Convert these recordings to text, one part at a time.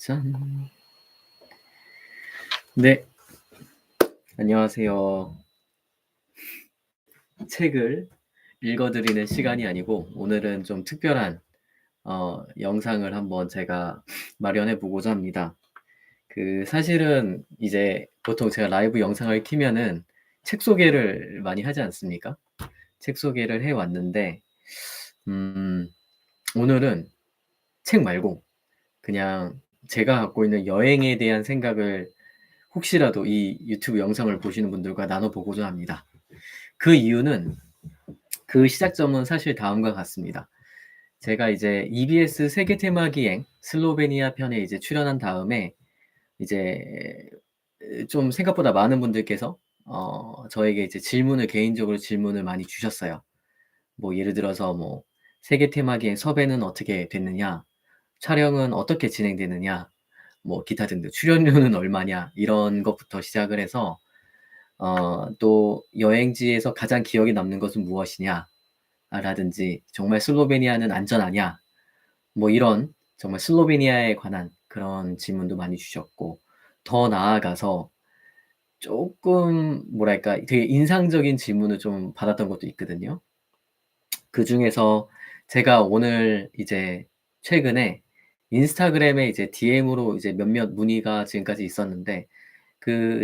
짠. 네, 안녕하세요. 책을 읽어드리는 시간이 아니고 오늘은 좀 특별한 영상을 한번 제가 마련해 보고자 합니다. 사실은 이제 보통 제가 라이브 영상을 키면은 책 소개를 많이 하지 않습니까? 책 소개를 해 왔는데 음, 오늘은 책 말고 그냥 제가 갖고 있는 여행에 대한 생각을 혹시라도 이 유튜브 영상을 보시는 분들과 나눠보고자 합니다. 그 이유는 그 시작점은 사실 다음과 같습니다. 제가 이제 EBS 세계 테마 기행 슬로베니아 편에 이제 출연한 다음에 이제 좀 생각보다 많은 분들께서 저에게 이제 개인적으로 질문을 많이 주셨어요. 뭐 예를 들어서 뭐 세계 테마 기행 섭외는 어떻게 됐느냐, 촬영은 어떻게 진행되느냐, 뭐 기타 등등 출연료는 얼마냐 이런 것부터 시작을 해서 또 여행지에서 가장 기억에 남는 것은 무엇이냐 라든지 정말 슬로베니아는 안전하냐 뭐 이런 정말 슬로베니아에 관한 그런 질문도 많이 주셨고, 더 나아가서 조금 뭐랄까 되게 인상적인 질문을 좀 받았던 것도 있거든요. 그중에서 제가 오늘 이제 최근에 인스타그램에 이제 DM으로 이제 몇몇 문의가 지금까지 있었는데,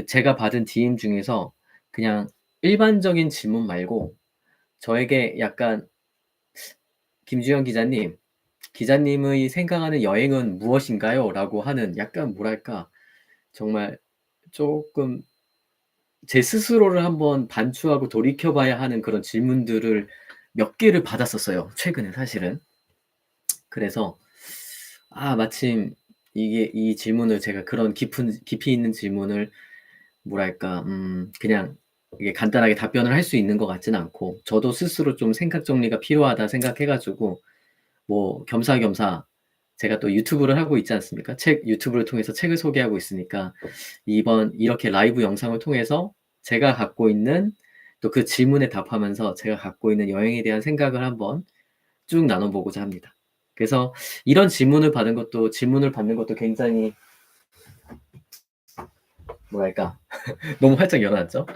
제가 받은 DM 중에서 그냥 일반적인 질문 말고 저에게 약간 "김주현 기자님, 기자님의 생각하는 여행은 무엇인가요?" 라고 하는 약간 뭐랄까 정말 조금 제 스스로를 한번 반추하고 돌이켜 봐야 하는 그런 질문들을 몇 개를 받았었어요, 최근에 사실은. 그래서 마침 이게 이 질문을 제가 그런 깊이 있는 질문을 뭐랄까 그냥 이게 간단하게 답변을 할 수 있는 것 같지는 않고, 저도 스스로 좀 '생각 정리가 필요하다.' 생각해 가지고 뭐 겸사겸사 제가 또 유튜브를 하고 있지 않습니까? 유튜브를 통해서 책을 소개하고 있으니까 이번 이렇게 라이브 영상을 통해서 제가 갖고 있는 또 그 질문에 답하면서 제가 갖고 있는 여행에 대한 생각을 한번 쭉 나눠 보고자 합니다. 그래서 이런 질문을 받는 것도 굉장히 뭐랄까 너무 활짝 열어놨죠.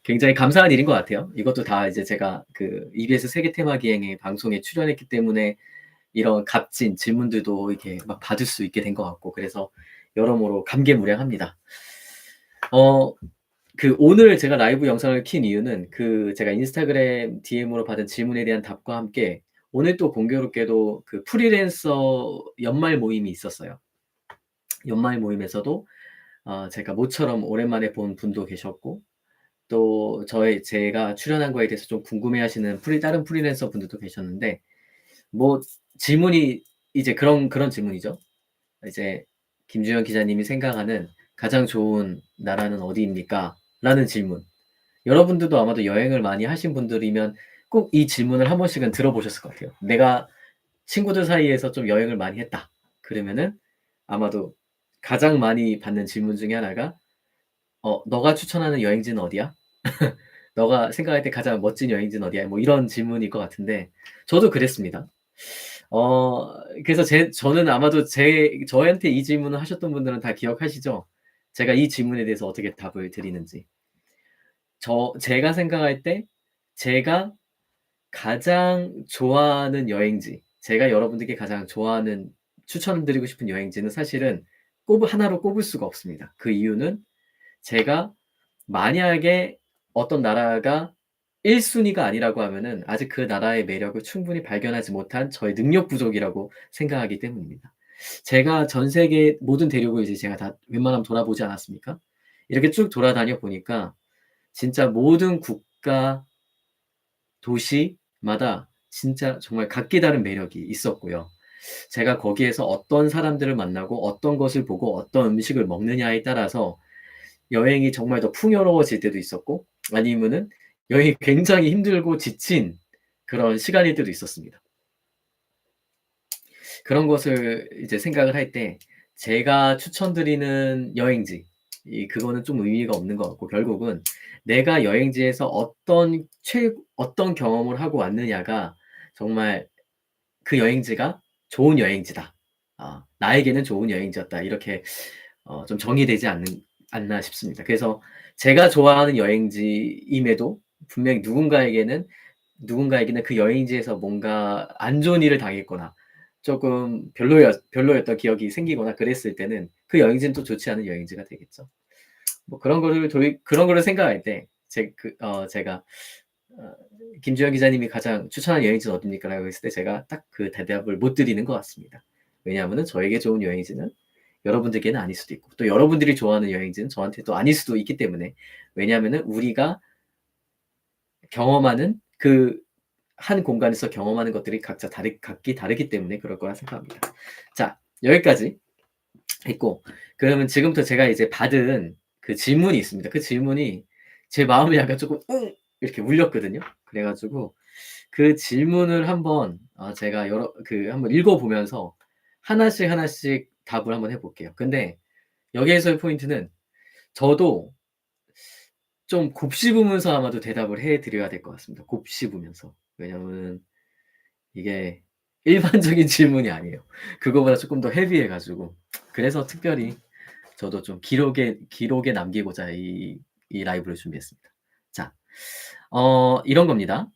굉장히 감사한 일인 것 같아요. 이것도 다 이제 제가 EBS 세계 테마 기행의 방송에 출연했기 때문에 이런 값진 질문들도 이렇게 막 받을 수 있게 된 것 같고, 그래서 여러모로 감개무량합니다. 어 오늘 제가 라이브 영상을 킨 이유는 제가 인스타그램 DM으로 받은 질문에 대한 답과 함께 오늘 또 공교롭게도 프리랜서 연말 모임이 있었어요. 연말 모임에서도 제가 모처럼 오랜만에 본 분도 계셨고, 또 제가 출연한 거에 대해서 좀 궁금해하시는 다른 프리랜서 분들도 계셨는데, 뭐 질문이 이제 그런 질문이죠. 이제 "김주현 기자님이 생각하는 가장 좋은 나라는 어디입니까?" 라는 질문. 여러분들도 아마도 여행을 많이 하신 분들이면 꼭 이 질문을 한 번씩은 들어보셨을 것 같아요. 내가 친구들 사이에서 좀 여행을 많이 했다, 그러면은 아마도 가장 많이 받는 질문 중에 하나가 "너가 추천하는 여행지는 어디야? 너가 생각할 때 가장 멋진 여행지는 어디야?" 뭐 이런 질문일 것 같은데, 저도 그랬습니다. 그래서 저는 아마도 저한테 이 질문을 하셨던 분들은 다 기억하시죠? 제가 이 질문에 대해서 어떻게 답을 드리는지. 제가 생각할 때 제가 가장 좋아하는 여행지, 제가 여러분들께 가장 좋아하는 추천드리고 싶은 여행지는 사실은 하나로 꼽을 수가 없습니다. 그 이유는 제가 만약에 어떤 나라가 1 순위가 아니라고 하면은 아직 그 나라의 매력을 충분히 발견하지 못한 저의 능력 부족이라고 생각하기 때문입니다. 제가 전 세계 모든 대륙을 이제 제가 다 웬만하면 돌아보지 않았습니까? 이렇게 쭉 돌아다녀 보니까 진짜 모든 국가, 도시마다 진짜 정말 각기 다른 매력이 있었고요. 제가 거기에서 어떤 사람들을 만나고 어떤 것을 보고 어떤 음식을 먹느냐에 따라서 여행이 정말 더 풍요로워질 때도 있었고, 아니면은 여행이 굉장히 힘들고 지친 그런 시간일 때도 있었습니다. 그런 것을 이제 생각을 할 때 제가 추천드리는 여행지, 그거는 좀 의미가 없는 것 같고, 결국은 내가 여행지에서 어떤 경험을 하고 왔느냐가 정말 그 여행지가 좋은 여행지다 나에게는 좋은 여행지였다. 이렇게 좀 정의되지 않나 싶습니다. 그래서 제가 좋아하는 여행지임에도 분명히 누군가에게는 그 여행지에서 뭔가 안 좋은 일을 당했거나 쪼끔 별로였던 기억이 생기거나 그랬을 때는 그 여행지는 또 좋지 않은 여행지가 되겠죠. 뭐 그런 거를 생각할 때 제가 어 "김주현 기자님이 가장 추천하는 여행지는 어딥니까?"라고 했을 때 제가 딱 그 대답을 못 드리는 것 같습니다. 왜냐하면은 저에게 좋은 여행지는 여러분들께는 아닐 수도 있고 또 여러분들이 좋아하는 여행지는 저한테 또 아닐 수도 있기 때문에 왜냐하면은 우리가 경험하는 그 한 공간에서 경험하는 것들이 각기 다르기 때문에 그럴 거라 생각합니다. 자, 여기까지 했고 그러면 지금부터 제가 이제 받은 그 질문이 있습니다. 그 질문이 제 마음을 약간 쪼끔 "응." 이렇게 울렸거든요. 그래 가지고 그 질문을 한번 제가 한번 읽어 보면서 하나씩 답을 한번 해 볼게요. 근데 여기에서의 포인트는 저도 좀 곱씹으면서 아마도 대답을 해 드려야 될 것 같습니다. 곱씹으면서. 왜냐면은 이게 일반적인 질문이 아니에요. 그거보다 쪼끔 더 헤비해 가지고 그래서 특별히 저도 좀 기록에 남기고자 이 라이브를 준비했습니다. 자, 이런 겁니다.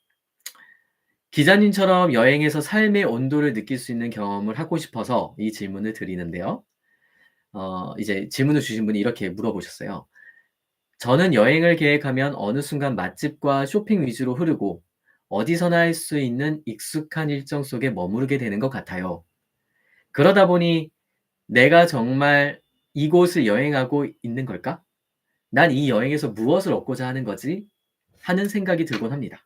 기자님처럼 여행에서 삶의 온도를 느낄 수 있는 경험을 하고 싶어서 이 질문을 드리는데요. 이제 질문을 주신 분이 이렇게 물어보셨어요. "저는 여행을 계획하면 어느 순간 맛집과 쇼핑 위주로 흐르고 어디서나 할 수 있는 익숙한 일정 속에 머무르게 되는 것 같아요. 그러다 보니 '내가 정말 이곳을 여행하고 있는 걸까? 난 이 여행에서 무엇을 얻고자 하는 거지?' 하는 생각이 들곤 합니다.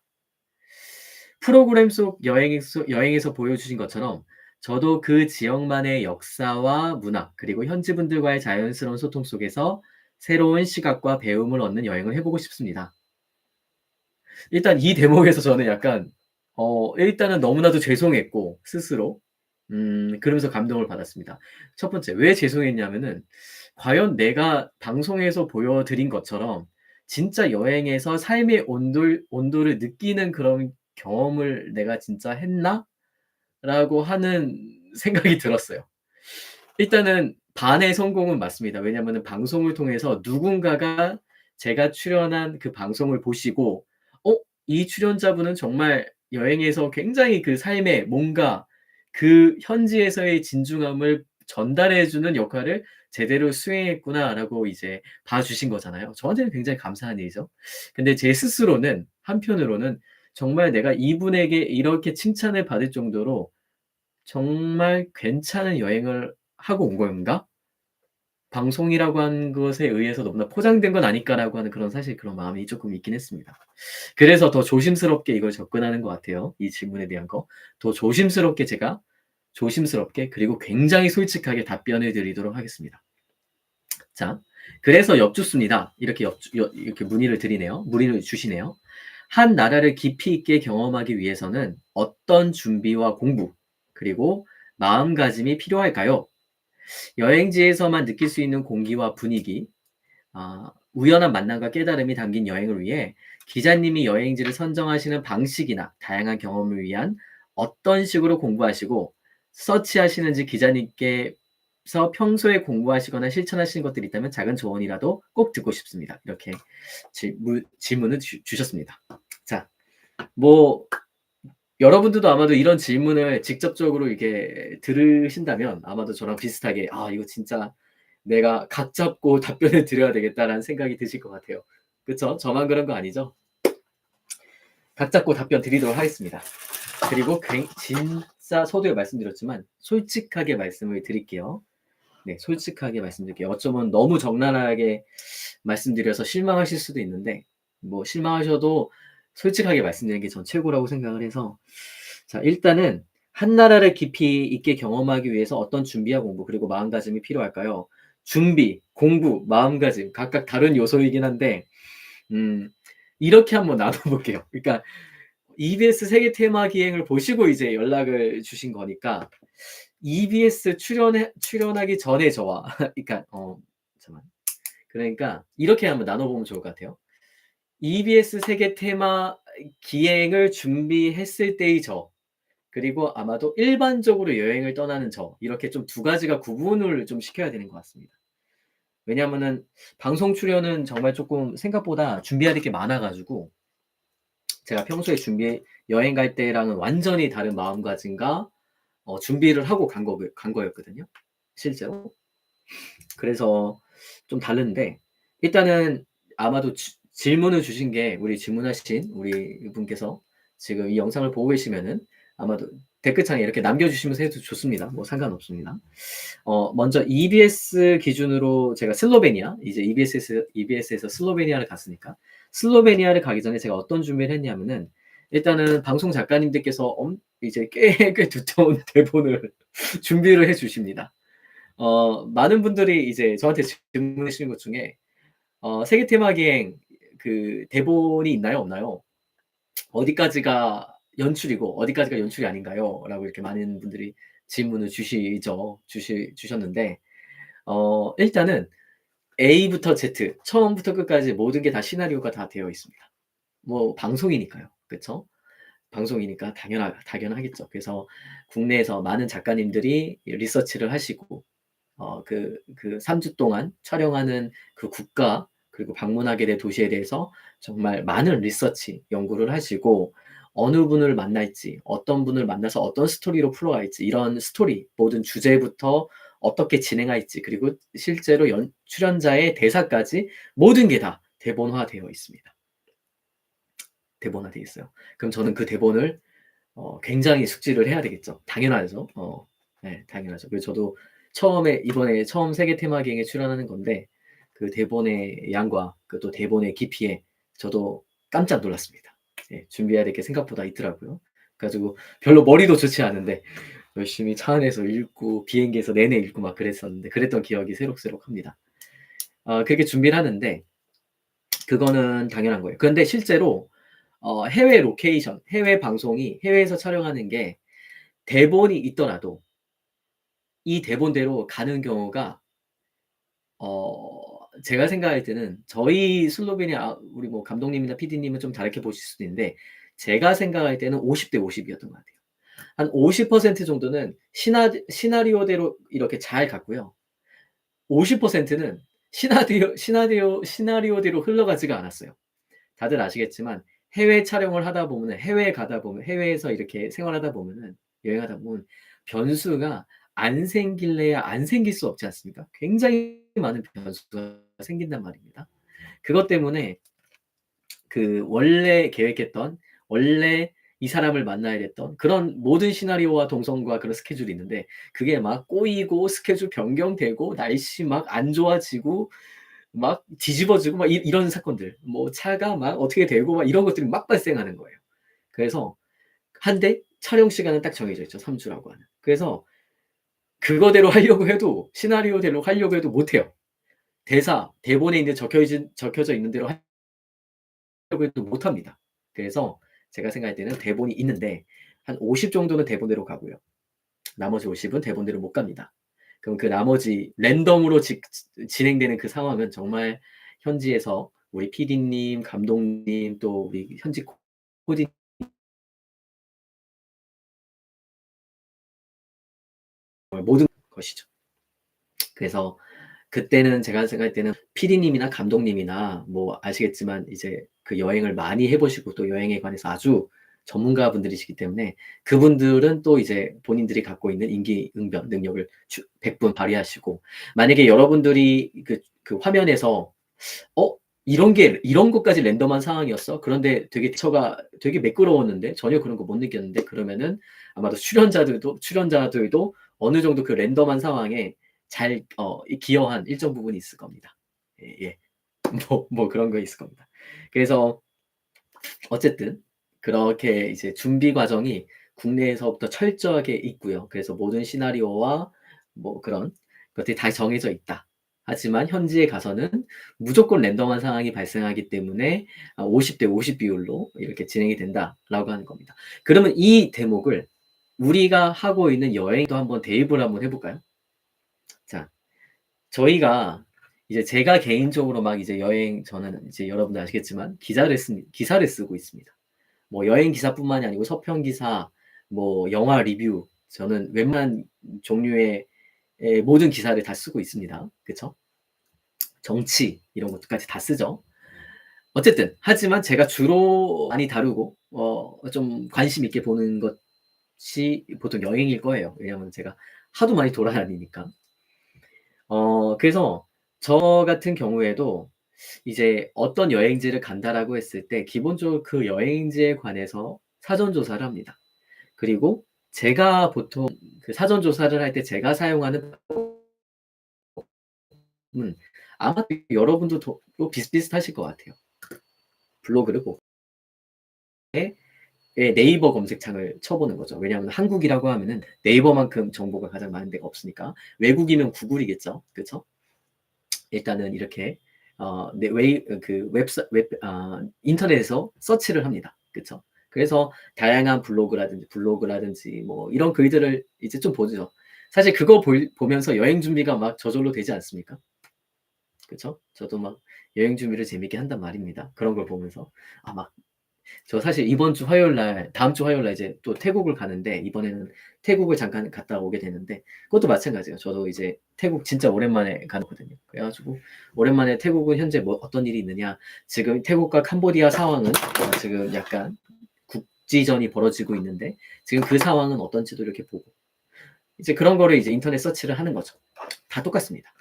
프로그램 속 여행에서 보여주신 것처럼 저도 그 지역만의 역사와 문화 그리고 현지 분들과의 자연스러운 소통 속에서 새로운 시각과 배움을 얻는 여행을 해 보고 싶습니다. 일단 이 대목에서 저는 약간 일단은 너무나도 죄송했고 스스로 그러면서 감동을 받았습니다. 첫 번째 왜 죄송했냐면은 과연 내가 방송에서 보여 드린 것처럼 '진짜 여행에서 삶의 온도를 느끼는 그런 경험을 내가 진짜 했나?'라고 하는 생각이 들었어요. 일단은 반의 성공은 맞습니다. 왜냐하면은 방송을 통해서 누군가가 제가 출연한 그 방송을 보시고 '어 이 출연자분은 정말 여행에서 굉장히 그 삶의 뭔가 그 현지에서의 진중함을 전달해 주는 역할을 제대로 수행했구나.'라고 이제 봐 주신 거잖아요. 저한테는 굉장히 감사한 일이죠. 근데 제 스스로는 한편으로는 '정말 내가 이분에게 이렇게 칭찬을 받을 정도로 정말 괜찮은 여행을 하고 온 건가? 방송이라고 하는 것에 의해서 너무나 포장된 건 아닐까라고 하는 그런 마음이 쪼끔 있긴 했습니다. 그래서 더 조심스럽게 이걸 접근하는 것 같아요, 이 질문에 대한 거. 더 조심스럽게 제가 조심스럽게 그리고 굉장히 솔직하게 답변을 드리도록 하겠습니다. 자, 그래서 여쭙습니다. 이렇게 문의를 주시네요. "한 나라를 깊이 있게 경험하기 위해서는 어떤 준비와 공부 그리고 마음가짐이 필요할까요? 여행지에서만 느낄 수 있는 공기와 분위기, 우연한 만남과 깨달음이 담긴 여행을 위해 기자님이 여행지를 선정하시는 방식이나 다양한 경험을 위한 어떤 식으로 공부하시고 서치하시는지 기자님께서 평소에 공부하시거나 실천하시는 것들이 있다면 작은 조언이라도 꼭 듣고 싶습니다." 이렇게 질문을 주셨습니다. 자, 뭐 여러분들도 아마도 이런 질문을 직접적으로 이렇게 들으신다면 아마도 저랑 비슷하게 '아 이거 진짜 내가 각 잡고 답변을 드려야 되겠다.'라는 생각이 드실 것 같아요. 그쵸? 저만 그런 거 아니죠? 각 잡고 답변 드리도록 하겠습니다. 그리고 진짜 서두에 말씀드렸지만 솔직하게 말씀을 드릴게요. 네, 솔직하게 말씀드릴게요. 어쩌면 너무 적나라하게 말씀드려서 실망하실 수도 있는데 뭐 실망하셔도 솔직하게 말씀드리는 게 전 최고라고 생각을 해서 자, 일단은 한 나라를 깊이 있게 경험하기 위해서 어떤 준비와 공부 그리고 마음가짐이 필요할까요? 준비, 공부, 마음가짐 각각 다른 요소이긴 한데 음 이렇게 한번 나눠 볼게요. 그러니까 EBS 세계 테마 기행을 보시고 이제 연락을 주신 거니까 EBS 출연하기 전에 저와 그러니까 잠깐만. 그러니까 이렇게 한번 나눠 보면 좋을 것 같아요. EBS 세계 테마 기행을 준비했을 때의 저 그리고 아마도 일반적으로 여행을 떠나는 이렇게 좀 두 가지가 구분을 좀 시켜야 되는 것 같습니다. 왜냐하면은 방송 출연은 정말 쪼끔 생각보다 준비해야 될 게 많아 가지고 제가 평소에 여행 갈 때랑은 완전히 다른 마음가짐과 준비를 하고 간 거였거든요, 실제로. 그래서 좀 다른데 일단은 아마도 질문을 주신 게 질문하신 우리 분께서 지금 이 영상을 보고 계시면은 아마도 댓글창에 이렇게 남겨주시면서 해도 좋습니다. 뭐 상관없습니다. 먼저 EBS 기준으로 제가 이제 EBS에서 슬로베니아를 갔으니까 슬로베니아를 가기 전에 제가 어떤 준비를 했냐면은 일단은 방송 작가님들께서 이제 꽤 두터운 대본을 준비를 해 주십니다. 많은 분들이 이제 저한테 질문해 주신 것 중에 세계 테마기행 그 대본이 있나요? 없나요? 어디까지가 연출이고 어디까지가 연출이 아닌가요? 라고 이렇게 많은 분들이 질문을 주셨는데 일단은 A부터 Z 처음부터 끝까지 모든 게 다 시나리오가 다 되어 있습니다. 뭐 방송이니까요. 그쵸? 방송이니까 당연하겠죠. 그래서 국내에서 많은 작가님들이 리서치를 하시고 그 3주 동안 촬영하는 그 국가 그리고 방문하게 될 도시에 대해서 정말 많은 리서치 연구를 하시고 어느 분을 만날지 어떤 분을 만나서 어떤 스토리로 풀어갈지 이런 스토리 모든 주제부터 어떻게 진행할지 그리고 실제로 출연자의 대사까지 모든 게 다 대본화되어 있습니다. 대본화돼 있어요. 그럼 저는 그 대본을 굉장히 숙지를 해야 되겠죠. 당연하죠. 네, 당연하죠. 그래서 저도 이번에 처음 세계 테마기행에 출연하는 건데 그 대본의 양과 그 또 대본의 깊이에 저도 깜짝 놀랐습니다. 예, 준비해야 될 게 생각보다 있더라고요. 그래 가지고 별로 머리도 좋지 않은데 열심히 차 안에서 읽고 비행기에서 내내 읽고 막 그랬었는데 그랬던 기억이 새록새록합니다. 그렇게 준비를 하는데 그거는 당연한 거예요. 그런데 실제로 해외 로케이션, 해외 방송이 해외에서 촬영하는 게 대본이 있더라도 이 대본대로 가는 경우가 제가 생각할 때는 저희 슬로베니아 우리 뭐 감독님이나 PD님은 좀 다르게 보실 수도 있는데 제가 생각할 때는 50대 50 이었던 것 같아요. 한 50% 정도는 시나리오대로 이렇게 잘 갔고요. 50%는 시나리오대로 흘러가지가 않았어요. 다들 아시겠지만 해외 촬영을 하다 보면은 해외에 가다 보면 해외에서 이렇게 생활하다 보면은 여행하다 보면 변수가 안 생길래야 안 생길 수 없지 않습니까? 굉장히 많은 변수가 생긴단 말입니다. 그것 때문에 그 원래 계획했던 원래 이 사람을 만나야 됐던 그런 모든 시나리오와 동선과 그런 스케줄이 있는데 그게 막 꼬이고 스케줄 변경되고 날씨 막 안 좋아지고 막 뒤집어지고 막 이런 사건들 뭐 차가 막 어떻게 되고 막 이런 것들이 막 발생하는 거예요. 그래서 한데 촬영 시간은 딱 정해져 있죠. 3 주라고 하는. 그래서 그거대로 하려고 해도 시나리오대로 하려고 해도 못 해요. 대본에 있는 적혀져 있는 대로 하려고 해도 못 합니다. 그래서 제가 생각할 때는 대본이 있는데 한 50 정도는 대본대로 가고요. 나머지 50은 대본대로 못 갑니다. 그럼 그 나머지 랜덤으로 진행되는 그 상황은 정말 현지에서 우리 PD님, 감독님 또 우리 현지 코디 모든 것이죠. 그래서 그때는 제가 생각할 때는 PD님이나 감독님이나 뭐 아시겠지만 이제 그 여행을 많이 해 보시고 또 여행에 관해서 아주 전문가분들이시기 때문에 그분들은 또 이제 본인들이 갖고 있는 임기응변 능력을 백분 발휘하시고 만약에 여러분들이 그 화면에서 '어 이런 것까지 랜덤한 상황이었어? 그런데 되게 매끄러웠는데 전혀 그런 거 못 느꼈는데.' 그러면은 아마도 출연자들도 어느 정도 그 랜덤한 상황에 잘 기여한 일정 부분이 있을 겁니다. 예예. 뭐 그런 거 있을 겁니다. 그래서 어쨌든 그렇게 이제 준비 과정이 국내에서부터 철저하게 있고요. 그래서 모든 시나리오와 뭐 그런 것들이 다 정해져 있다. 하지만 현지에 가서는 무조건 랜덤한 상황이 발생하기 때문에 50대 50 비율로 이렇게 진행이 된다라고 하는 겁니다. 그러면 이 대목을 우리가 하고 있는 여행도 한번 대입을 한번 해 볼까요? 자, 저희가 이제 제가 개인적으로 막 이제 저는 이제 여러분들 아시겠지만 기사를 쓰고 있습니다. 뭐 여행 기사뿐만이 아니고 서평 기사 뭐 영화 리뷰 저는 웬만한 종류의 모든 기사를 다 쓰고 있습니다. 그쵸? 정치 이런 것까지 다 쓰죠. 어쨌든 하지만 제가 주로 많이 다루고 좀 관심 있게 보는 것이 보통 여행일 거예요. 왜냐하면 제가 하도 많이 돌아다니니까. 그래서 저 같은 경우에도 이제 어떤 여행지를 간다라고 했을 때 기본적으로 그 여행지에 관해서 사전 조사를 합니다. 그리고 제가 보통 그 사전 조사를 할 때 제가 사용하는 아마 여러분도 또 비슷비슷하실 것 같아요. 블로그를 보고 네이버 검색창을 쳐보는 거죠. 왜냐하면 한국이라고 하면은 네이버만큼 정보가 가장 많은 데가 없으니까. 외국이면 구글이겠죠. 그쵸? 일단은 이렇게 인터넷에서 서치를 합니다. 그쵸? 그래서 다양한 블로그라든지 뭐 이런 글들을 이제 좀 보죠. 사실 그거 보면서 여행 준비가 막 저절로 되지 않습니까? 그쵸? 저도 막 여행 준비를 재밌게 한단 말입니다. 그런 걸 보면서. 막 저 사실 이번 주 화요일 날 다음 주 화요일 날 이제 또 태국을 가는데 이번에는 태국을 잠깐 갔다 오게 되는데 그것도 마찬가지예요. 저도 이제 태국 진짜 오랜만에 가거든요. 그래 가지고 오랜만에 태국은 현재 뭐 어떤 일이 있느냐, 지금 태국과 캄보디아 상황은 지금 약간 국지전이 벌어지고 있는데 지금 그 상황은 어떤지도 이렇게 보고 이제 그런 거를 이제 인터넷 서치를 하는 거죠. 다 똑같습니다.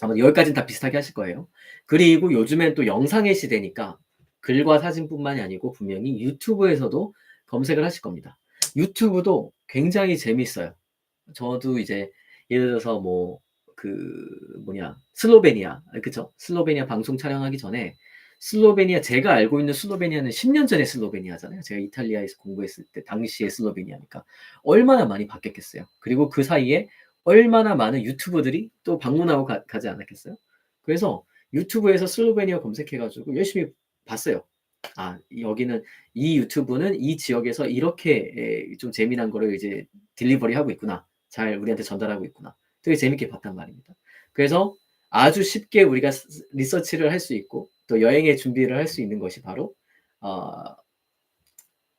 아마 여기까지는 다 비슷하게 하실 거예요. 그리고 요즘엔 또 영상의 시대니까 글과 사진뿐만이 아니고 분명히 유튜브에서도 검색을 하실 겁니다. 유튜브도 굉장히 재밌어요. 저도 이제 예를 들어서 뭐 그 슬로베니아 그쵸? 슬로베니아 방송 촬영하기 전에 슬로베니아 제가 알고 있는 슬로베니아는 10년 전의 슬로베니아잖아요. 제가 이탈리아에서 공부했을 때 당시의 슬로베니아니까 얼마나 많이 바뀌었겠어요. 그리고 그 사이에 얼마나 많은 유튜버들이 또 방문하고 가지 않았겠어요. 그래서 유튜브에서 슬로베니아 검색해 가지고 열심히 봤어요. 여기는 이 유튜브는 이 지역에서 이렇게 좀 재미난 거를 이제 딜리버리 하고 있구나. 잘 우리한테 전달하고 있구나. 되게 재밌게 봤단 말입니다. 그래서 아주 쉽게 우리가 리서치를 할 수 있고 또 여행의 준비를 할 수 있는 것이 바로 어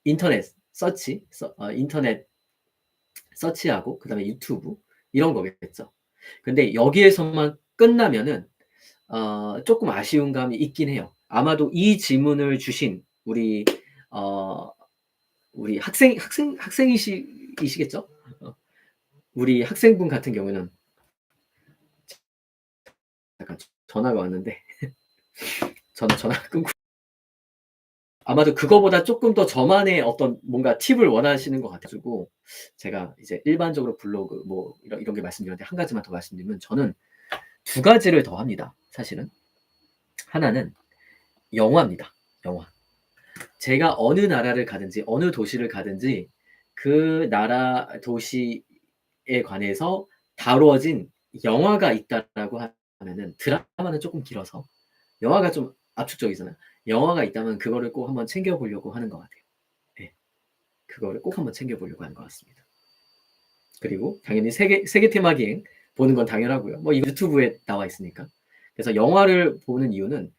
인터넷 서치하고 그다음에 유튜브 이런 거겠죠. 근데 여기에서만 끝나면은 쪼끔 아쉬운 감이 있긴 해요. 아마도 이 질문을 주신 어 우리 학생이시겠죠? 우리 학생분 같은 경우는 잠깐 전화가 왔는데 전화 끊고 아마도 그거보다 쪼끔 더 저만의 어떤 뭔가 팁을 원하시는 것 같아 가지고 제가 이제 일반적으로 블로그 뭐 이런 게 말씀드렸는데 한 가지만 더 말씀드리면 저는 두 가지를 더 합니다 사실은. 하나는 영화입니다. 영화. 제가 어느 나라를 가든지 어느 도시를 가든지 그 나라 도시에 관해서 다루어진 영화가 있다라고 하면은 드라마는 쪼끔 길어서 영화가 좀 압축적이잖아요. 영화가 있다면 그거를 꼭 한번 챙겨 보려고 하는 것 같아요. 예. 그거를 꼭 한번 챙겨 보려고 하는 것 같습니다. 그리고 당연히 세계 테마 기행 보는 건 당연하고요. 뭐 이거 유튜브에 나와 있으니까. 그래서 영화를 보는 이유는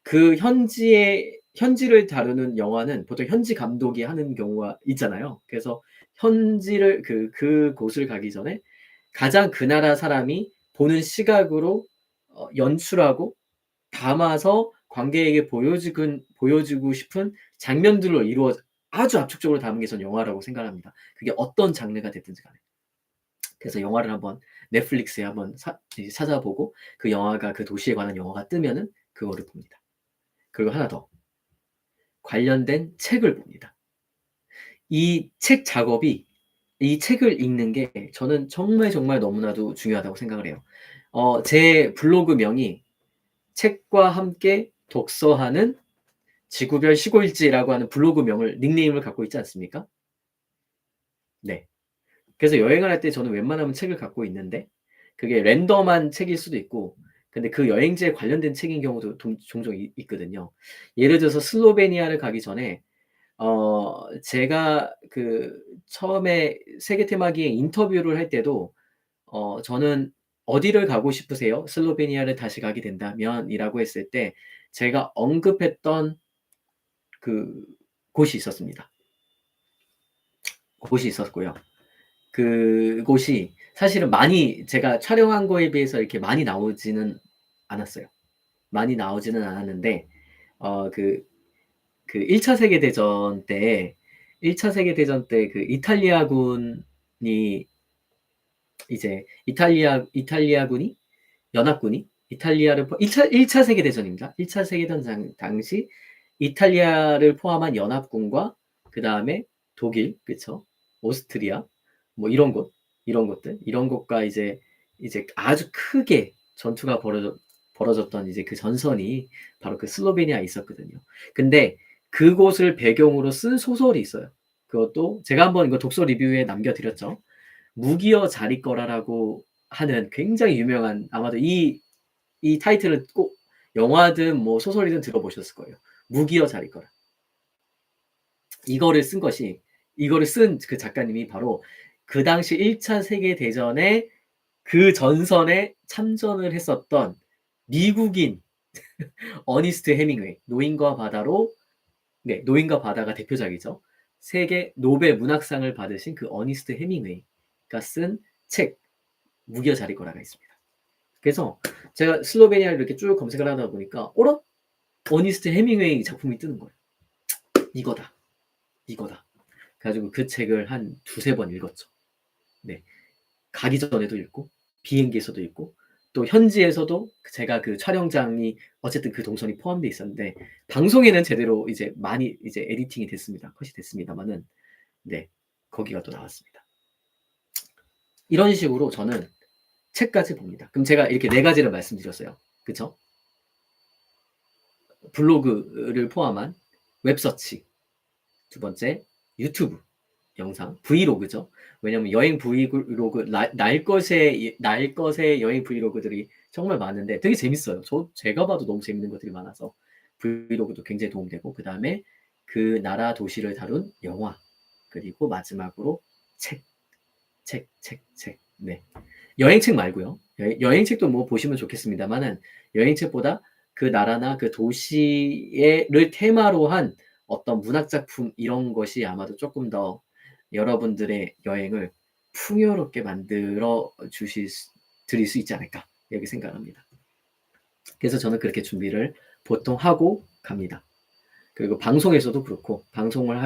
그 현지를 다루는 영화는 보통 현지 감독이 하는 경우가 있잖아요. 그래서 현지를 그곳을 가기 전에 가장 그 나라 사람이 보는 시각으로 연출하고 담아서 관객에게 보여주고 싶은 장면들로 아주 압축적으로 담은 게 저는 영화라고 생각합니다. 그게 어떤 장르가 됐든지 간에. 그래서 영화를 한번 넷플릭스에 한번 이제 찾아보고 그 영화가 그 도시에 관한 영화가 뜨면은 그거를 봅니다. 그리고 하나 더 관련된 책을 봅니다. 이 책 작업이 이 책을 읽는 게 저는 정말, 정말 너무나도 중요하다고 생각을 해요. 제 블로그명이 책과 함께 독서하는 지구별 시골일지라고 하는 블로그명을 닉네임을 갖고 있지 않습니까? 네. 그래서 여행을 할 때 저는 웬만하면 책을 갖고 있는데 그게 랜덤한 책일 수도 있고 근데 그 여행지에 관련된 책인 경우도 종종 있거든요. 예를 들어서 슬로베니아를 가기 전에 제가 처음에 세계 테마기행 인터뷰를 할 때도 저는 "어디를 가고 싶으세요? 슬로베니아를 다시 가게 된다면?"이라고 했을 때 제가 언급했던 그 곳이 있었습니다. 곳이 있었고요. 그곳이 사실은 많이 제가 촬영한 거에 비해서 이렇게 많이 나오지는 않았어요. 많이 나오지는 않았는데 그 1차 세계대전 때 1차 세계대전 때 그 이탈리아군이 이제 이탈리아군이 연합군이 이탈리아를 1차 세계대전입니다. 1차 세계대전 당시 이탈리아를 포함한 연합군과 그 다음에 독일, 그쵸? 오스트리아, 뭐 이런 것들, 이런 것과 이제 아주 크게 전투가 벌어졌던 이제 그 전선이 바로 그 슬로베니아에 있었거든요. 근데 그곳을 배경으로 쓴 소설이 있어요. 그것도 제가 한번 이거 독서 리뷰에 남겨드렸죠. 무기여 자리 거라라고 하는 굉장히 유명한 아마도 이 타이틀은 꼭 영화든 뭐 소설이든 들어보셨을 거예요. 무기여 자리 거라. 이거를 쓴 그 작가님이 바로 그 당시 1차 세계대전에 그 전선에 참전을 했었던 미국인 어니스트 헤밍웨이, 노인과 바다로, 네, 노인과 바다가 대표작이죠. 세계 노벨 문학상을 받으신 그 어니스트 헤밍웨이가 쓴 책, 무기여 자리 거라가 있습니다. 그래서 제가 슬로베니아를 이렇게 쭉 검색을 하다 보니까 어라? 어니스트 헤밍웨이 작품이 뜨는 거예요. 이거다. 그래가지고 그 책을 한 두세 번 읽었죠. 네. 가기 전에도 읽고 비행기에서도 읽고 또 현지에서도 제가 그 촬영장이 어쨌든 그 동선이 포함되어 있었는데 방송에는 제대로 이제 많이 이제 에디팅이 됐습니다. 컷이 됐습니다만은 네. 거기가 또 나왔습니다. 이런 식으로 저는 책까지 봅니다. 그럼 제가 이렇게 네 가지를 말씀드렸어요. 그쵸? 블로그를 포함한 웹서치, 두 번째 유튜브 영상, 브이로그죠. 왜냐면 여행 브이로그, 날 것의 여행 브이로그들이 정말 많은데 되게 재밌어요. 제가 봐도 너무 재밌는 것들이 많아서 브이로그도 굉장히 도움되고, 그 다음에 그 나라 도시를 다룬 영화, 그리고 마지막으로 책. 네. 여행책 말고요. 여행책도 뭐 보시면 좋겠습니다만은 여행책보다 그 나라나 그 도시를 테마로 한 어떤 문학작품 이런 것이 아마도 조금 더 여러분들의 여행을 풍요롭게 만들어 드릴 수 있지 않을까 이렇게 생각합니다. 그래서 저는 그렇게 준비를 보통 하고 갑니다. 그리고 방송에서도 그렇고 방송을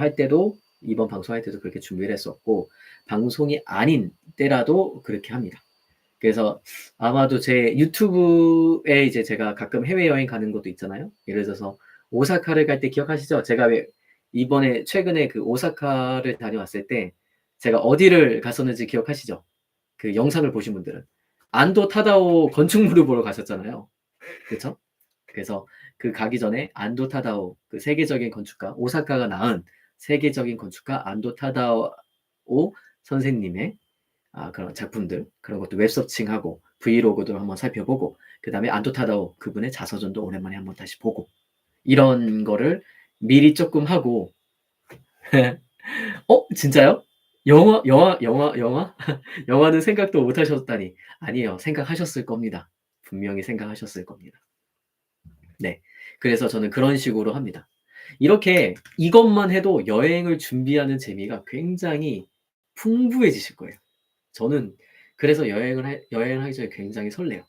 할 때도 이번 방송할 때도 그렇게 준비를 했었고 방송이 아닌 때라도 그렇게 합니다. 그래서 아마도 제 유튜브에 이제 제가 가끔 해외여행 가는 것도 있잖아요. 예를 들어서 오사카를 갈 때 기억하시죠? 제가 왜 이번에 최근에 그 오사카를 다녀왔을 때 제가 어디를 갔었는지 기억하시죠? 그 영상을 보신 분들은 안도 타다오 건축물을 보러 가셨잖아요. 그렇죠? 그래서 그 가기 전에 안도 타다오 그 세계적인 건축가 오사카가 낳은 세계적인 건축가 안도 타다오 선생님의 그런 작품들 그런 것도 웹서칭하고 브이로그도 한번 살펴보고 그 다음에 안도 타다오 그분의 자서전도 오랜만에 한번 다시 보고 이런 거를 미리 조금 하고 진짜요? 영화? 영화는 생각도 못 하셨다니. 아니에요. 생각하셨을 겁니다. 분명히 생각하셨을 겁니다. 네. 그래서 저는 그런 식으로 합니다. 이렇게 이것만 해도 여행을 준비하는 재미가 굉장히 풍부해지실 거예요. 저는 그래서 여행을 하기 전에 굉장히 설레요.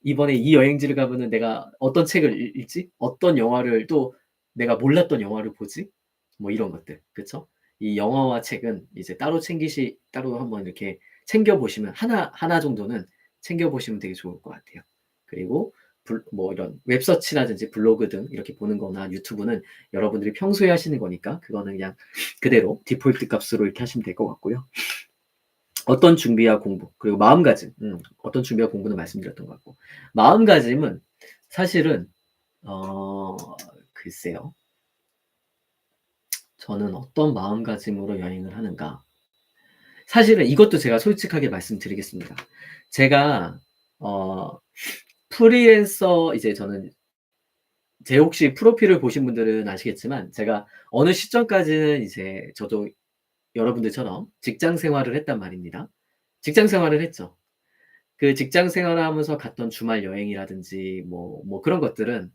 이번에 이 여행지를 가면은 내가 어떤 책을 읽지? 어떤 영화를 또 내가 몰랐던 영화를 보지? 뭐 이런 것들. 그쵸? 이 영화와 책은 이제 따로 한번 이렇게 챙겨보시면, 하나 정도는 챙겨보시면 되게 좋을 것 같아요. 그리고 뭐 이런 웹서치라든지 블로그 등 이렇게 보는 거나 유튜브는 여러분들이 평소에 하시는 거니까 그거는 그냥 그대로 디폴트 값으로 이렇게 하시면 될 것 같고요. 어떤 준비와 공부, 그리고 마음가짐, 어떤 준비와 공부는 말씀드렸던 것 같고, 마음가짐은 사실은, 글쎄요. 저는 어떤 마음가짐으로 여행을 하는가. 사실은 이것도 제가 솔직하게 말씀드리겠습니다. 제가, 프리랜서, 이제 저는, 제 혹시 프로필을 보신 분들은 아시겠지만, 제가 어느 시점까지는 이제 저도 여러분들처럼 직장 생활을 했단 말입니다. 직장 생활을 했죠. 그 직장 생활을 하면서 갔던 주말 여행이라든지 뭐 그런 것들은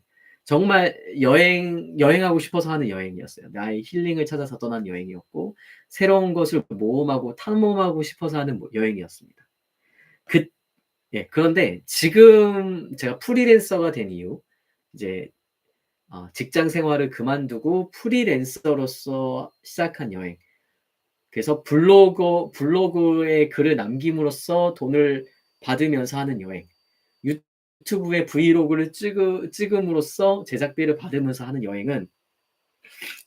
정말 여행하고 싶어서 하는 여행이었어요. 나의 힐링을 찾아서 떠난 여행이었고 새로운 것을 모험하고 탐험하고 싶어서 하는 여행이었습니다. 그 예. 그런데 지금 제가 프리랜서가 된 이후 이제 직장 생활을 그만두고 프리랜서로서 시작한 여행. 그래서 블로그에 글을 남김으로써 돈을 받으면서 하는 여행. 유튜브에 브이로그를 찍음으로써 제작비를 받으면서 하는 여행은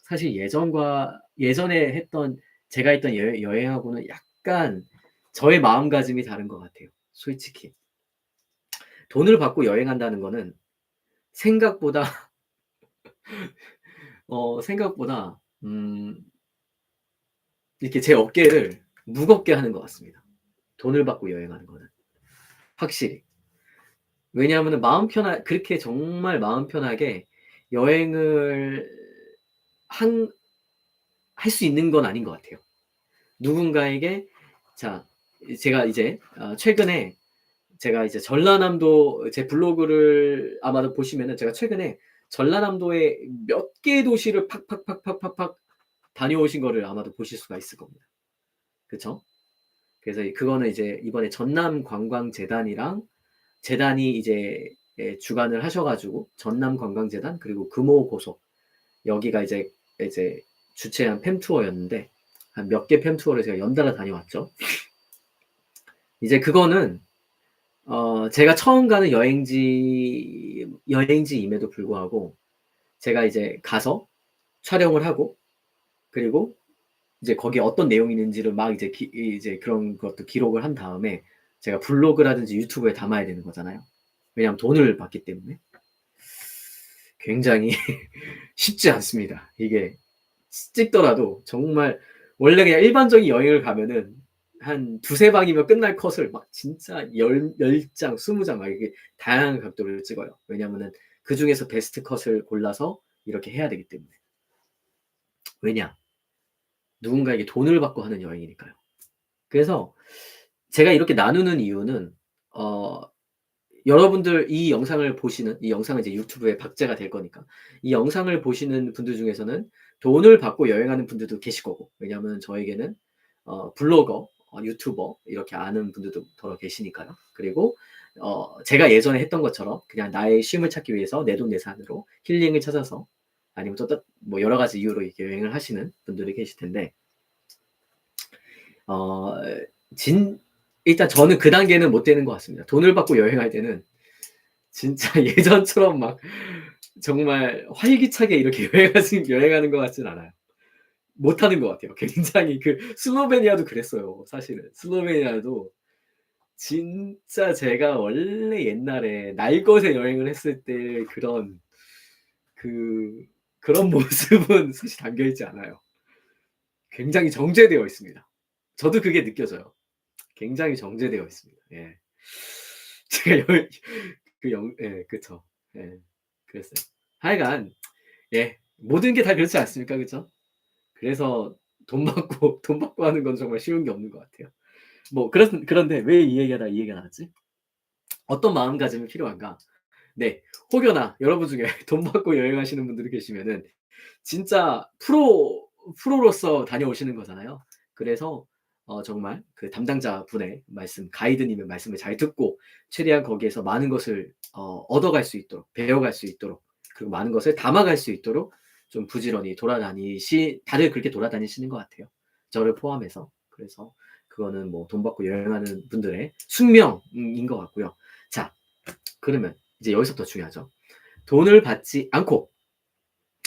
사실 예전에 했던 제가 했던 여행하고는 약간 저의 마음가짐이 다른 것 같아요, 솔직히. 돈을 받고 여행한다는 거는 생각보다 생각보다 이렇게 제 어깨를 무겁게 하는 것 같습니다. 돈을 받고 여행하는 거는. 확실히. 왜냐하면은 그렇게 정말 마음 편하게 여행을 할 수 있는 건 아닌 것 같아요. 누군가에게 자, 제가 이제 최근에 제가 이제 전라남도 제 블로그를 아마도 보시면은 제가 최근에 전라남도의 몇 개의 도시를 팍팍팍팍팍팍 다녀오신 거를 아마도 보실 수가 있을 겁니다. 그쵸? 그래서 그거는 이제 이번에 전남관광재단이랑 재단이 이제 주관을 하셔 가지고 전남관광재단 그리고 금호고속 여기가 이제 주최한 팸투어였는데 한 몇 개 팸투어를 제가 연달아 다녀왔죠. 이제 그거는 제가 처음 가는 여행지임에도 불구하고 제가 이제 가서 촬영을 하고 그리고 이제 거기에 어떤 내용이 있는지를 막 이제 그런 것도 기록을 한 다음에 제가 블로그라든지 유튜브에 담아야 되는 거잖아요. 왜냐하면 돈을 받기 때문에. 굉장히 쉽지 않습니다. 이게 찍더라도 정말 원래 그냥 일반적인 여행을 가면은 한 두세 방이면 끝날 컷을 막 진짜 10장, 20장 막 이렇게 다양한 각도를 찍어요. 왜냐면은 그중에서 베스트 컷을 골라서 이렇게 해야 되기 때문에. 왜냐? 누군가에게 돈을 받고 하는 여행이니까요. 그래서 제가 이렇게 나누는 이유는 어 여러분들 이 영상은 이제 유튜브에 박제가 될 거니까 이 영상을 보시는 분들 중에서는 돈을 받고 여행하는 분들도 계실 거고 왜냐하면 저에게는 블로거, 유튜버 이렇게 아는 분들도 더러 계시니까요. 그리고 제가 예전에 했던 것처럼 그냥 나의 쉼을 찾기 위해서 내돈내산으로 힐링을 찾아서 아니면 또 뭐 여러 가지 이유로 이렇게 여행을 하시는 분들이 계실 텐데 어 진 일단 저는 그 단계는 못 되는 것 같습니다. 돈을 받고 여행할 때는 진짜 예전처럼 막 정말 활기차게 이렇게 여행하는 것 같진 않아요. 못하는 것 같아요. 굉장히 슬로베니아도 그랬어요, 사실은. 슬로베니아도 진짜 제가 원래 옛날에 날것에 여행을 했을 때 그 그런 모습은 사실 담겨 있지 않아요. 굉장히 정제되어 있습니다. 저도 그게 느껴져요. 굉장히 정제되어 있습니다. 예. 제가 예, 그쵸. 예. 그랬어요. 하여간 예. 모든 게 다 그렇지 않습니까? 그쵸? 그래서 돈 받고 하는 건 정말 쉬운 게 없는 것 같아요. 뭐 그런데 왜 이 얘기가 나왔지? 어떤 마음가짐이 필요한가? 네. 혹여나 여러분 중에 돈 받고 여행하시는 분들이 계시면은 진짜 프로로서 다녀오시는 거잖아요. 그래서 정말 그 담당자분의 가이드님의 말씀을 잘 듣고 최대한 거기에서 많은 것을 얻어갈 수 있도록 배워갈 수 있도록 그리고 많은 것을 담아갈 수 있도록 좀 부지런히 다들 그렇게 돌아다니시는 것 같아요. 저를 포함해서. 그래서 그거는 뭐 돈 받고 여행하는 분들의 숙명인 것 같고요. 자, 그러면 이제 여기서부터 중요하죠. 돈을 받지 않고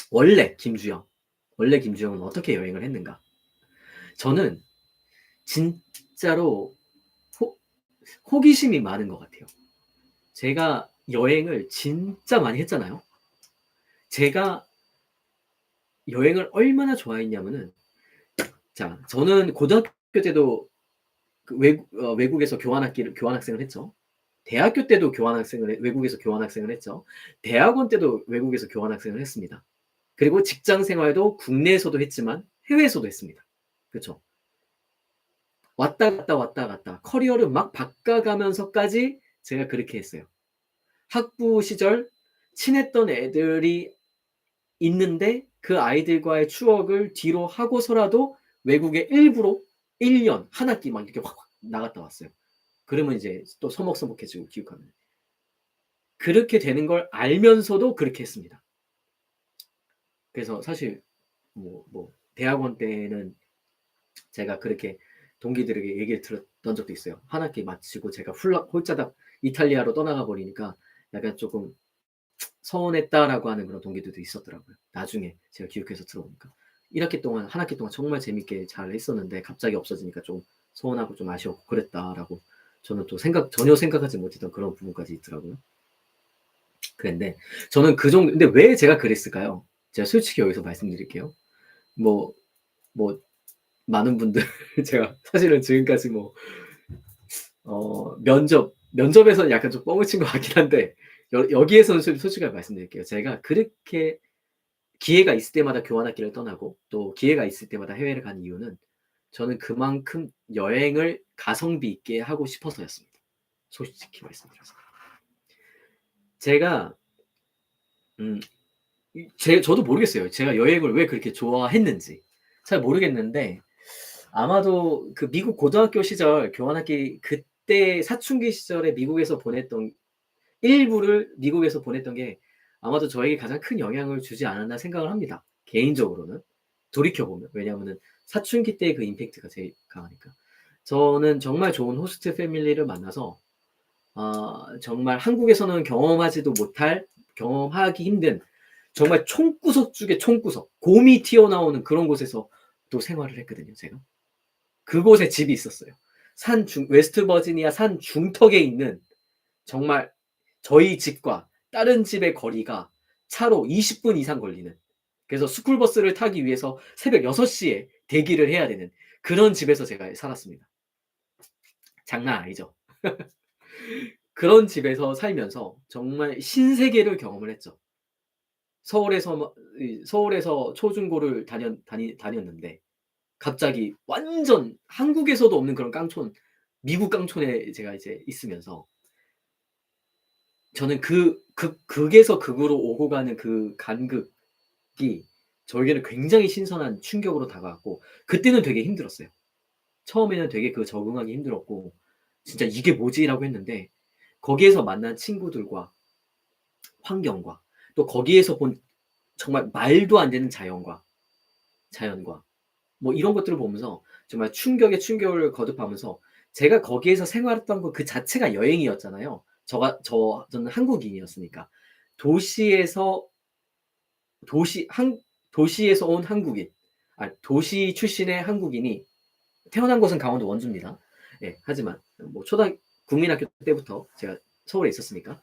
원래 김주영은 어떻게 여행을 했는가? 저는 진짜로 호 호기심이 많은 것 같아요. 제가 여행을 진짜 많이 했잖아요. 제가 여행을 얼마나 좋아했냐면은 자, 저는 고등학교 때도 외국에서 교환학생을 했죠. 대학교 때도 외국에서 교환학생을 했죠. 대학원 때도 외국에서 교환학생을 했습니다. 그리고 직장 생활도 국내에서도 했지만 해외에서도 했습니다. 그쵸? 왔다 갔다 왔다 갔다 커리어를 막 바꿔가면서까지 제가 그렇게 했어요. 학부 시절 친했던 애들이 있는데 그 아이들과의 추억을 뒤로 하고서라도 외국에 일부러 1년, 한 학기 막 이렇게 확 나갔다 왔어요. 그러면 이제 또 서먹서먹해지고 기억하면. 그렇게 되는 걸 알면서도 그렇게 했습니다. 그래서 사실 뭐 대학원 때는 제가 그렇게 동기들에게 얘기를 들었던 적도 있어요. 한 학기 마치고 제가 홀짜닥 이탈리아로 떠나가 버리니까 약간 조금 서운했다라고 하는 그런 동기들도 있었더라고요. 나중에 제가 기억해서 들어보니까. 1학기 동안, 한 학기 동안 정말 재밌게 잘 했었는데 갑자기 없어지니까 좀 서운하고 좀 아쉬웠고 그랬다라고 저는 또 전혀 생각하지 못했던 그런 부분까지 있더라고요. 그런데 저는 그 정도, 근데 왜 제가 그랬을까요? 제가 솔직히 여기서 말씀드릴게요. 뭐, 뭐, 많은 분들, 제가 사실은 지금까지 면접에서는 약간 좀 뻥을 친 것 같긴 한데, 여기에서는 솔직하게 말씀드릴게요. 제가 그렇게 기회가 있을 때마다 교환학기를 떠나고, 또 기회가 있을 때마다 해외를 간 이유는 저는 그만큼 여행을 가성비 있게 하고 싶어서였습니다. 솔직히 말씀드려서. 제가, 음, 저도 모르겠어요. 제가 여행을 왜 그렇게 좋아했는지. 잘 모르겠는데, 아마도 그 미국 고등학교 시절 교환학기 그때 사춘기 시절에 미국에서 보냈던 일부를 미국에서 보냈던 게 아마도 저에게 가장 큰 영향을 주지 않았나 생각을 합니다. 개인적으로는. 돌이켜보면. 왜냐하면은 사춘기 때의 그 임팩트가 제일 강하니까. 저는 정말 좋은 호스트 패밀리를 만나서 정말 한국에서는 경험하기 힘든 정말 총구석 중에 총구석, 곰이 튀어나오는 그런 곳에서 또 생활을 했거든요, 제가. 그곳에 집이 있었어요. 웨스트 버지니아 산 중턱에 있는 정말 저희 집과 다른 집의 거리가 차로 20분 이상 걸리는, 그래서 스쿨버스를 타기 위해서 새벽 6시에 대기를 해야 되는 그런 집에서 제가 살았습니다. 장난 아니죠. 그런 집에서 살면서 정말 신세계를 경험을 했죠. 서울에서 초중고를 다녔는데 갑자기 완전 한국에서도 없는 그런 깡촌, 미국 깡촌에 제가 이제 있으면서 저는 극에서 극으로 오고 가는 그 간극이 저에게는 굉장히 신선한 충격으로 다가왔고 그때는 되게 힘들었어요. 처음에는 되게 적응하기 힘들었고 '진짜 이게 뭐지?'라고 했는데 거기에서 만난 친구들과 환경과 또 거기에서 본 정말 말도 안 되는 자연과 뭐 이런 것들을 보면서 정말 충격에 충격을 거듭하면서 제가 거기에서 생활했던 것 그 자체가 여행이었잖아요. 저는 한국인이었으니까. 도시에서 도시 한 도시에서 온 한국인, 도시 출신의 한국인이 태어난 곳은 강원도 원주입니다. 예, 하지만 뭐 국민학교 때부터 제가 서울에 있었으니까.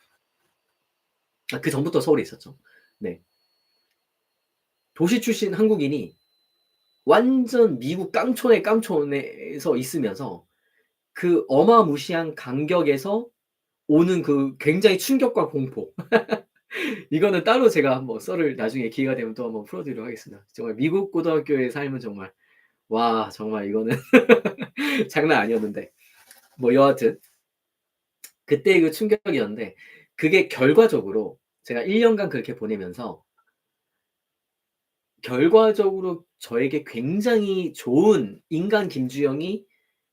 그전부터 서울에 있었죠. 네. 도시 출신 한국인이 완전 미국 깡촌의 깡촌에서 있으면서 그 어마무시한 간격에서 오는 그 굉장히 충격과 공포. 이거는 따로 제가 한번 썰을 나중에 기회가 되면 또 한번 풀어드리도록 하겠습니다. 정말 미국 고등학교의 삶은 정말, 와, 정말 이거는 장난 아니었는데. 뭐 여하튼 그때의 그 충격이었는데 그게 결과적으로 제가 1년간 그렇게 보내면서 결과적으로 저에게 굉장히 좋은 인간 김주영이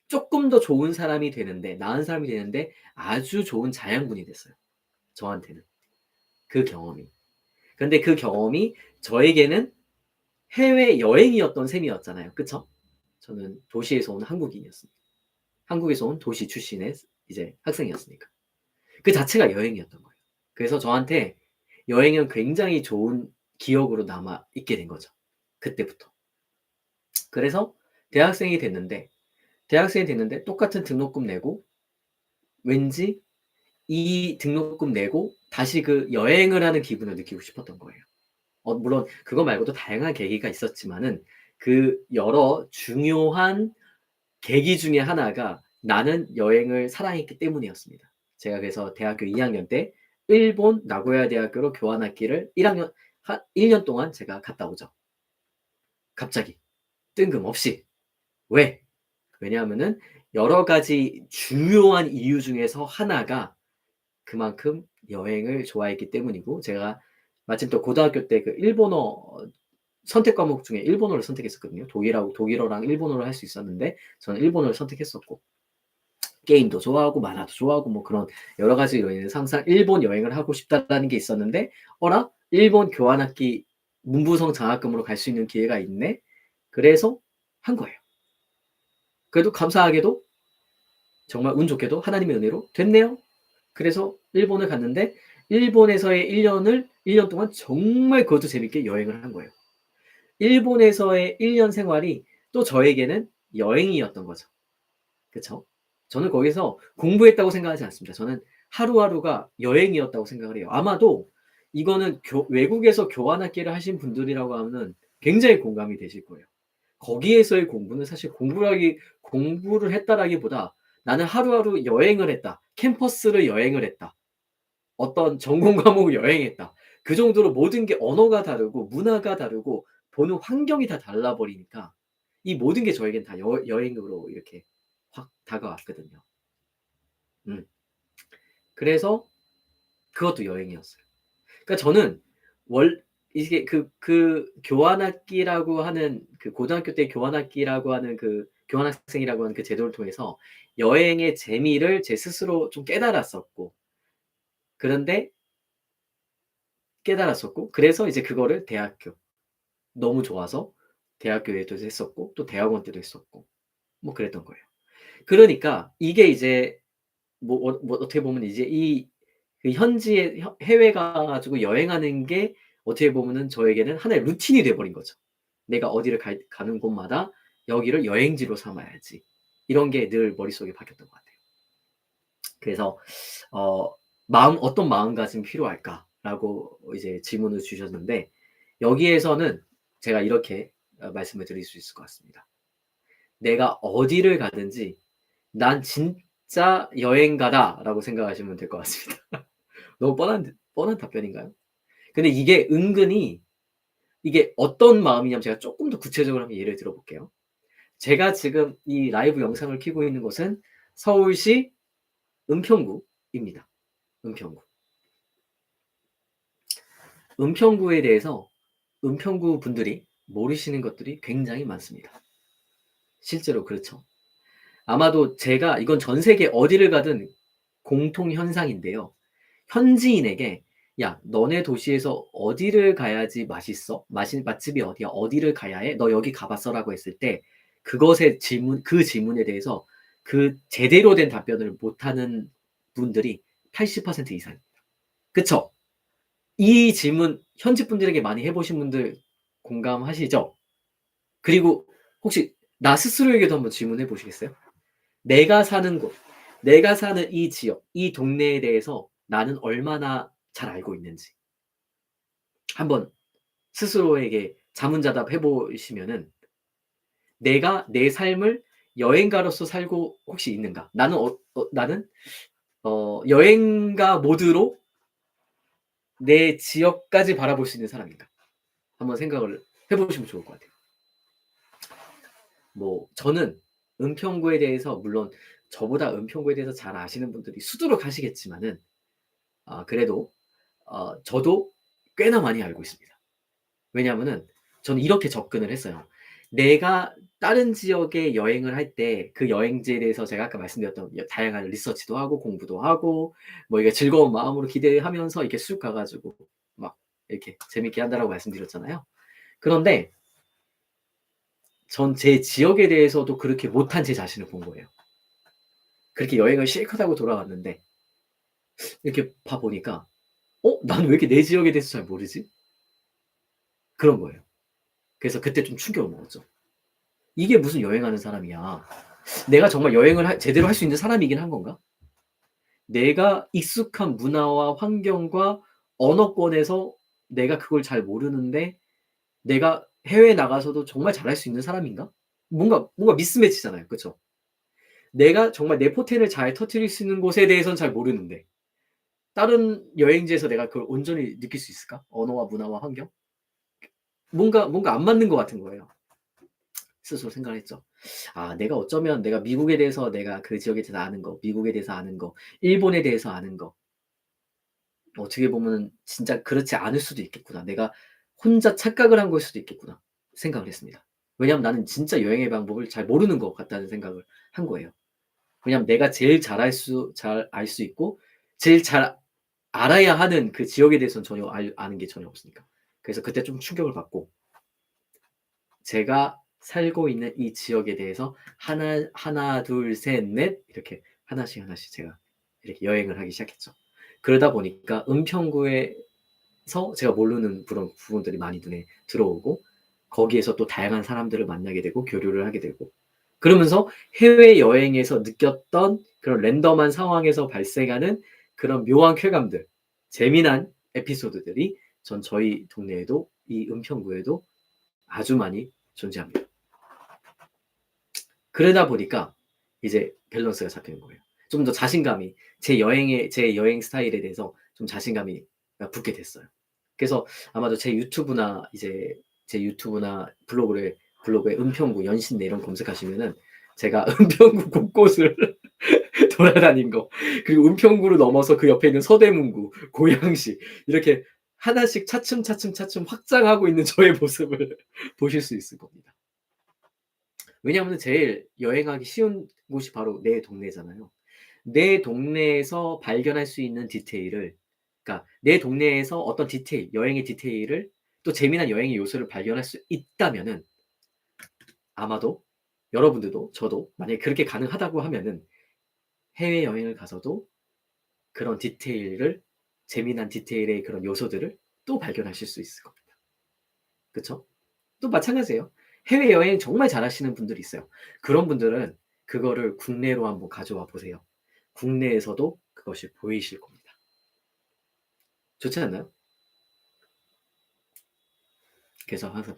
쪼끔 더 좋은 사람이 되는데, 나은 사람이 되는데 아주 좋은 자양분이 됐어요, 저한테는. 그 경험이. 근데 그 경험이 저에게는 해외여행이었던 셈이었잖아요. 그쵸? 저는 도시에서 온 한국인이었으니까. 한국에서 온 도시 출신의 이제 학생이었으니까. 그 자체가 여행이었던 거예요. 그래서 저한테 여행은 굉장히 좋은 기억으로 남아 있게 된 거죠. 그때부터. 그래서 대학생이 됐는데 똑같은 등록금 내고 왠지 이 등록금 내고 다시 그 여행을 하는 기분을 느끼고 싶었던 거예요. 물론 그거 말고도 다양한 계기가 있었지만은 그 여러 중요한 계기 중에 하나가 나는 여행을 사랑했기 때문이었습니다. 제가 그래서 대학교 2학년 때 일본 나고야 대학교로 교환학기를 1년 동안 제가 갔다 오죠. 갑자기 뜬금없이. 왜? 왜냐하면은 여러 가지 중요한 이유 중에서 하나가 그만큼 여행을 좋아했기 때문이고, 제가 마침 또 고등학교 때 그 일본어 선택 과목 중에 일본어를 선택했었거든요. 독일어랑 일본어를 할 수 있었는데 저는 일본어를 선택했었고, 게임도 좋아하고 만화도 좋아하고 뭐 그런 여러 가지로 인해서 항상 일본 여행을 하고 싶다라는 게 있었는데, 어라? 일본 교환학기 문부성 장학금으로 갈 수 있는 기회가 있네? 그래서 한 거예요. 그래도 감사하게도 정말 운 좋게도 하나님의 은혜로 됐네요. 그래서 일본을 갔는데, 일본에서의 1년 동안 정말 그것도 재밌게 여행을 한 거예요. 일본에서의 1년 생활이 또 저에게는 여행이었던 거죠. 그쵸? 저는 거기서 공부했다고 생각하지 않습니다. 저는 하루하루가 여행이었다고 생각을 해요. 아마도 이거는 외국에서 교환학기를 하신 분들이라고 하면 굉장히 공감이 되실 거예요. 거기에서의 공부는 사실 공부를 했다라기보다 나는 하루하루 여행을 했다. 캠퍼스를 여행을 했다. 어떤 전공 과목을 여행했다. 그 정도로 모든 게 언어가 다르고 문화가 다르고 보는 환경이 다 달라버리니까 이 모든 게 저에겐 다 여행으로 이렇게 확 다가왔거든요. 그래서 그것도 여행이었어요. 그러니까 저는 이게 그 교환학기라고 하는 그 고등학교 때 교환학기라고 하는 그 교환학생이라고 하는 그 제도를 통해서 여행의 재미를 제 스스로 좀 그런데 깨달았었고, 그래서 이제 그거를 대학교 너무 좋아서 대학교에도 했었고, 또 대학원 때도 했었고, 뭐 그랬던 거예요. 그러니까 이게 이제 뭐 어떻게 보면 이제 그 현지에 해외 가가지고 여행하는 게 어떻게 보면은 저에게는 하나의 루틴이 돼버린 거죠. 내가 어디를 가는 곳마다 여기를 여행지로 삼아야지. 이런 게 늘 머릿속에 박혔던 것 같아요. 그래서 어, 어떤 마음가짐이 필요할까라고 이제 질문을 주셨는데, 여기에서는 제가 이렇게 말씀을 드릴 수 있을 것 같습니다. 내가 어디를 가든지 난 진짜 여행가다라고 생각하시면 될 것 같습니다. 너무 뻔한 답변인가요? 근데 이게 은근히 이게 어떤 마음이냐면, 제가 조금 더 구체적으로 한번 예를 들어볼게요. 제가 지금 이 라이브 영상을 켜고 있는 곳은 서울시 은평구입니다. 은평구. 은평구에 대해서 은평구 분들이 모르시는 것들이 굉장히 많습니다. 실제로 그렇죠. 아마도 이건 전 세계 어디를 가든 공통 현상인데요. 현지인에게 야, 너네 도시에서 어디를 가야지 맛있어? 맛집이 어디야? 어디를 가야 해? 너 여기 가봤어라고 했을 때 그 질문에 대해서 그 제대로 된 답변을 못하는 분들이 80% 이상입니다. 그쵸? 이 질문 현지 분들에게 많이 해보신 분들 공감하시죠? 그리고 혹시 나 스스로에게도 한번 질문해 보시겠어요? 내가 사는 곳, 내가 사는 이 지역, 이 동네에 대해서 나는 얼마나 잘 알고 있는지 한번 스스로에게 자문자답 해보시면은, 내가 내 삶을 여행가로서 살고 혹시 있는가? 나는 여행가 모드로 내 지역까지 바라볼 수 있는 사람인가? 한번 생각을 해보시면 좋을 것 같아요. 뭐 저는 은평구에 대해서, 물론 저보다 은평구에 대해서 잘 아시는 분들이 수두룩 하시겠지만은, 그래도 저도 꽤나 많이 알고 있습니다. 왜냐하면은 저는 이렇게 접근을 했어요. 내가 다른 지역에 여행을 할 때 그 여행지에 대해서 제가 아까 말씀드렸던 다양한 리서치도 하고 공부도 하고 뭐 이게 즐거운 마음으로 기대하면서 이렇게 쑥 가가지고 막 이렇게 재밌게 한다라고 말씀드렸잖아요. 그런데 전 제 지역에 대해서도 그렇게 못한 제 자신을 본 거예요. 그렇게 여행을 실컷 하고 돌아왔는데 이렇게 봐보니까 나는 왜 이렇게 내 지역에 대해서 잘 모르지? 그런 거예요. 그래서 그때 좀 충격을 먹었죠. 이게 무슨 여행하는 사람이야. 내가 정말 여행을 제대로 할 수 있는 사람이긴 한 건가? 내가 익숙한 문화와 환경과 언어권에서 내가 그걸 잘 모르는데 내가 해외에 나가서도 정말 잘할 수 있는 사람인가? 뭔가 미스매치잖아요. 그쵸? 내가 정말 내 포텐을 잘 터뜨릴 수 있는 곳에 대해서는 잘 모르는데 다른 여행지에서 내가 그걸 온전히 느낄 수 있을까? 언어와 문화와 환경? 뭔가 안 맞는 것 같은 거예요. 스스로 생각을 했죠. 내가 어쩌면 내가 미국에 대해서 내가 그 지역에 대해서 아는 거, 미국에 대해서 아는 거, 일본에 대해서 아는 거, 어떻게 보면은 진짜 그렇지 않을 수도 있겠구나. 내가 혼자 착각을 한 거일 수도 있겠구나 생각을 했습니다. 왜냐하면 나는 진짜 여행의 방법을 잘 모르는 것 같다는 생각을 한 거예요. 왜냐하면 내가 제일 잘 알 수 있고 제일 잘 알아야 하는 그 지역에 대해서는 전혀 아는 게 전혀 없으니까. 그래서 그때 좀 충격을 받고 제가 살고 있는 이 지역에 대해서 하나 둘 셋 넷 이렇게 하나씩 제가 이렇게 여행을 하기 시작했죠. 그러다 보니까 은평구에서 제가 모르는 그런 부분들이 많이 눈에 들어오고 거기에서 또 다양한 사람들을 만나게 되고 교류를 하게 되고 그러면서 해외여행에서 느꼈던 그런 랜덤한 상황에서 발생하는 그런 묘한 쾌감들, 재미난 에피소드들이 전 저희 동네에도 이 은평구에도 아주 많이 존재합니다. 그러다 보니까 이제 밸런스가 잡히는 거예요. 좀 더 자신감이 제 여행 스타일에 대해서 좀 자신감이 붙게 됐어요. 그래서 아마도 제 유튜브나 블로그에 은평구 연신내 이런 검색하시면은 제가 은평구 곳곳을 돌아다닌 거 그리고 은평구를 넘어서 그 옆에 있는 서대문구, 고양시 이렇게 하나씩 차츰 확장하고 있는 저의 모습을 보실 수 있을 겁니다. 왜냐하면 제일 여행하기 쉬운 곳이 바로 내 동네잖아요. 내 동네에서 발견할 수 있는 디테일을 그러니까 내 동네에서 어떤 디테일, 여행의 디테일을 또 재미난 여행의 요소를 발견할 수 있다면은 아마도 여러분들도 저도 만약에 그렇게 가능하다고 하면은 해외여행을 가서도 그런 디테일을 재미난 디테일의 그런 요소들을 또 발견하실 수 있을 겁니다. 그쵸? 또 마찬가지예요. 해외여행 정말 잘하시는 분들이 있어요. 그런 분들은 그거를 국내로 한번 가져와 보세요. 국내에서도 그것이 보이실 겁니다. 좋지 않나요? 그래서 항상